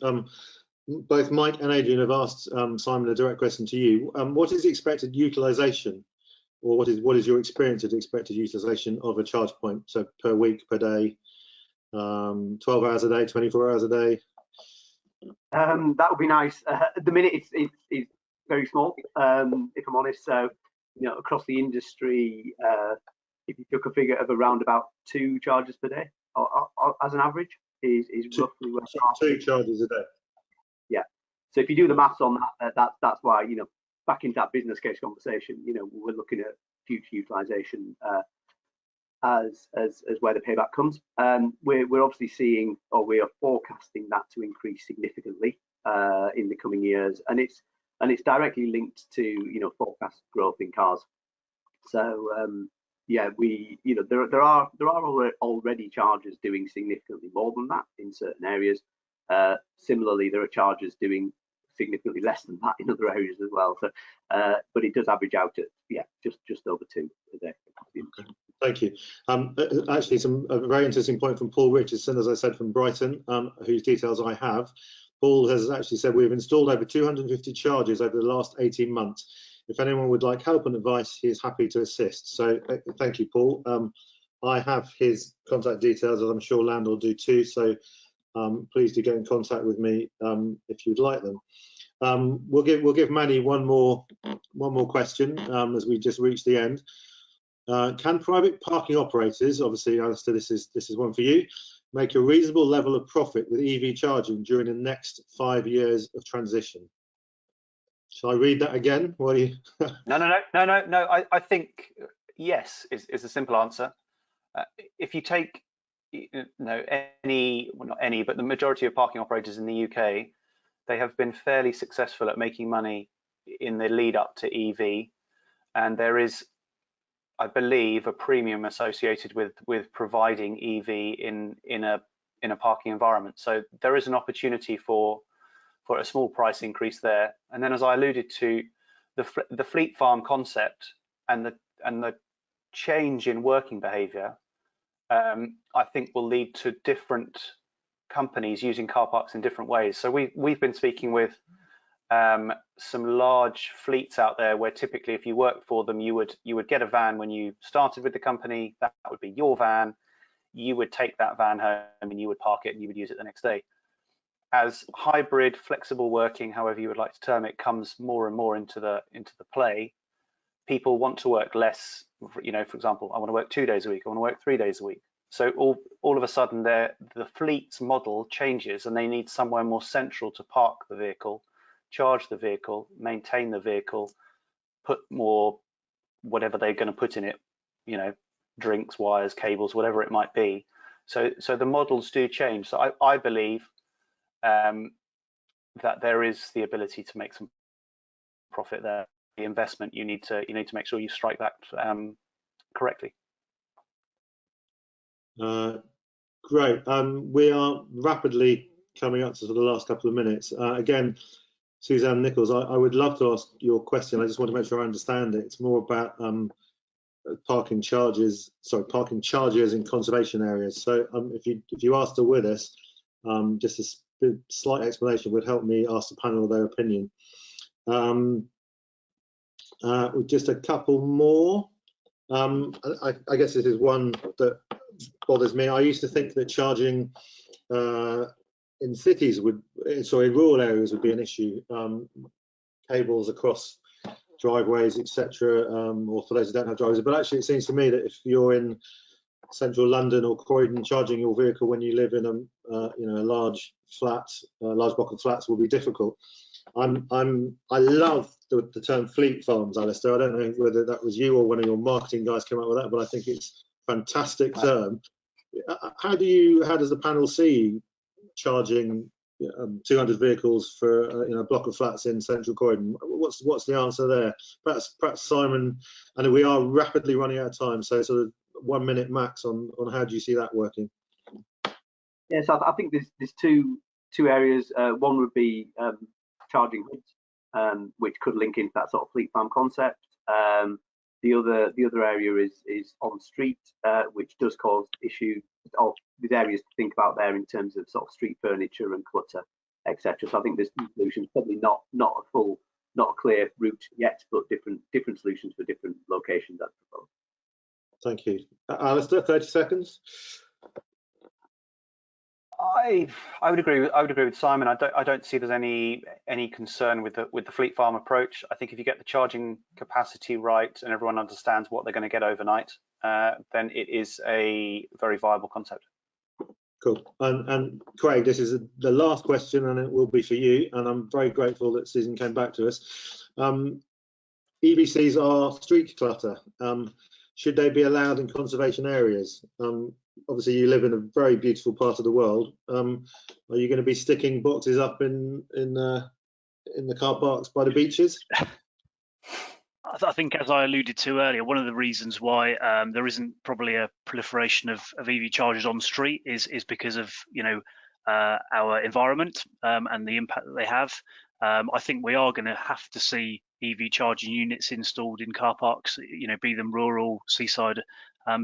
[SPEAKER 1] Both Mike and Adrian have asked Simon a direct question to you. What is the expected utilisation, or what is your experience of the expected utilisation of a charge point? So per week, per day, 12 hours a day, 24 hours a day?
[SPEAKER 4] That would be nice. At the minute, it's very small, if I'm honest. So, across the industry, if you took a figure of around about 2 charges per day, or as an average, is roughly where
[SPEAKER 1] 2 charges a day.
[SPEAKER 4] Yeah. So if you do the maths on that, that's why, back into that business case conversation, we're looking at future utilisation as where the payback comes. We're obviously seeing, or we are forecasting that to increase significantly in the coming years, and it's directly linked to forecast growth in cars. So yeah, there are already chargers doing significantly more than that in certain areas. Similarly, there are chargers doing significantly less than that in other areas as well. So, but it does average out at just over 2 a day.
[SPEAKER 1] Okay. Thank you. Actually, a very interesting point from Paul Richardson, as I said, from Brighton, whose details I have. Paul has actually said we've installed over 250 chargers over the last 18 months. If anyone would like help and advice, he is happy to assist. So thank you, Paul. I have his contact details, as I'm sure Landor will do too. So please do get in contact with me if you'd like them. We'll give Manny one more question as we just reach the end. Can private parking operators, obviously, Alastair, this is one for you, make a reasonable level of profit with EV charging during the next 5 years of transition? Shall I read that again? What do you...
[SPEAKER 2] No. I think yes is a simple answer. If you take not any, but the majority of parking operators in the UK, they have been fairly successful at making money in the lead up to EV, and there is, I believe, a premium associated with providing EV in a parking environment. So there is an opportunity for a small price increase there. And then, as I alluded to, the fleet farm concept and the change in working behaviour, I think will lead to different companies using car parks in different ways. So we've been speaking with some large fleets out there where typically if you worked for them, you would get a van when you started with the company. That would be your van. You would take that van home and you would park it and you would use it the next day. As hybrid, flexible working, however you would like to term it, comes more and more into the play, people want to work less. For example, I want to work 2 days a week. I want to work 3 days a week. So all of a sudden, the fleet's model changes, and they need somewhere more central to park the vehicle, charge the vehicle, maintain the vehicle, put more whatever they're going to put in it, drinks, wires, cables, whatever it might be. So the models do change. So I believe that there is the ability to make some profit there. The investment, you need to make sure you strike that correctly.
[SPEAKER 1] Great. We are rapidly coming up to the last couple of minutes. Again, Suzanne Nichols, I would love to ask your question. I just want to make sure I understand it. It's more about parking charges in conservation areas. So if you are still with us, just a slight explanation would help me ask the panel their opinion. Just a couple more. I guess this is one that bothers me. I used to think that charging in cities rural areas would be an issue. Cables across driveways, etc., or for those who don't have driveways. But actually, it seems to me that if you're in central London or Croydon, charging your vehicle when you live in a large block of flats will be difficult. I love the term fleet farms, Alastair. I don't know whether that was you or one of your marketing guys came up with that, but I think it's a fantastic term. How does the panel see charging 200 vehicles for a block of flats in central Croydon. What's the answer there? Perhaps Simon, and we are rapidly running out of time, so sort of 1 minute max on how do you see that working?
[SPEAKER 4] Yes, I think there's two areas. One would be charging hubs, which could link into that sort of fleet farm concept. The other area is on street, which does cause issue. There's areas to think about there in terms of sort of street furniture and clutter, etc. So I think there's solutions, probably not a clear route yet, but different solutions for different locations. I'd propose.
[SPEAKER 1] Thank you, Alastair. 30 seconds.
[SPEAKER 2] I would agree with Simon. I don't see there's any concern with the fleet farm approach. I think if you get the charging capacity right and everyone understands what they're going to get overnight, then it is a very viable concept. Cool.
[SPEAKER 1] And Craig, this is the last question, and it will be for you. And I'm very grateful that Susan came back to us. EVCs are street clutter. Should they be allowed in conservation areas? Obviously, you live in a very beautiful part of the world. Are you going to be sticking boxes up in the car parks by the beaches?
[SPEAKER 3] I think, as I alluded to earlier, one of the reasons why there isn't probably a proliferation of EV chargers on street is because of our environment and the impact that they have. I think we are going to have to see EV charging units installed in car parks, be them rural, seaside,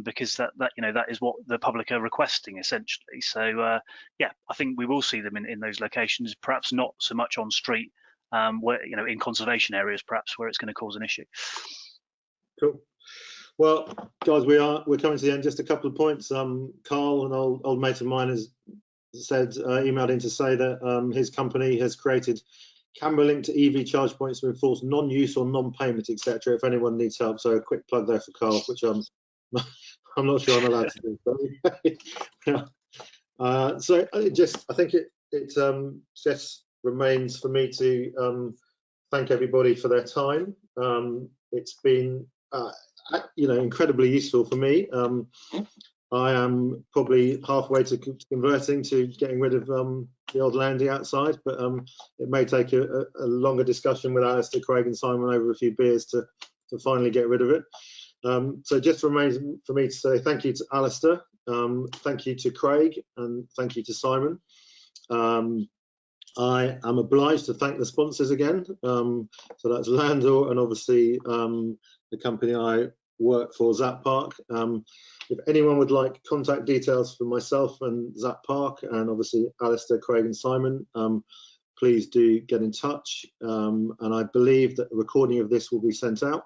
[SPEAKER 3] because that is what the public are requesting essentially. So yeah, I think we will see them in those locations, perhaps not so much on street, where in conservation areas, perhaps where it's going to cause an issue.
[SPEAKER 1] Cool. Well, guys, we're coming to the end. Just a couple of points. Carl, an old mate of mine, has said, emailed in to say that his company has created camera linked EV charge points to enforce non-use or non-payment, etc. If anyone needs help, so a quick plug there for Carl, which I'm not sure I'm allowed to do. So I think it just remains for me to thank everybody for their time. It's been incredibly useful for me. I am probably halfway to converting to getting rid of the old landy outside, but it may take a longer discussion with Alastair, Craig and Simon over a few beers to finally get rid of it. So it just remains for me to say thank you to Alastair, thank you to Craig, and thank you to Simon. I am obliged to thank the sponsors again. So that's Landor and obviously the company I work for, ZatPark. If anyone would like contact details for myself and ZatPark, and obviously Alastair, Craig and Simon, please do get in touch. And I believe that a recording of this will be sent out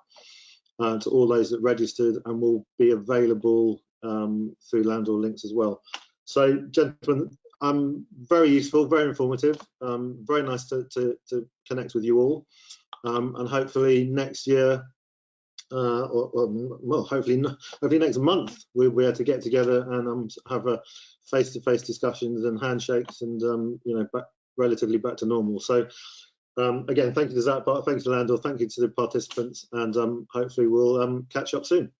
[SPEAKER 1] to all those that registered and will be available through Landor Links as well. So gentlemen, very useful, very informative, very nice to connect with you all, and hopefully next year, well, hopefully next month we'll be able to get together and have a face-to-face discussions and handshakes and relatively back to normal. So again, thank you to ZatPark, thank you to Landor, thank you to the participants, and hopefully we'll catch up soon.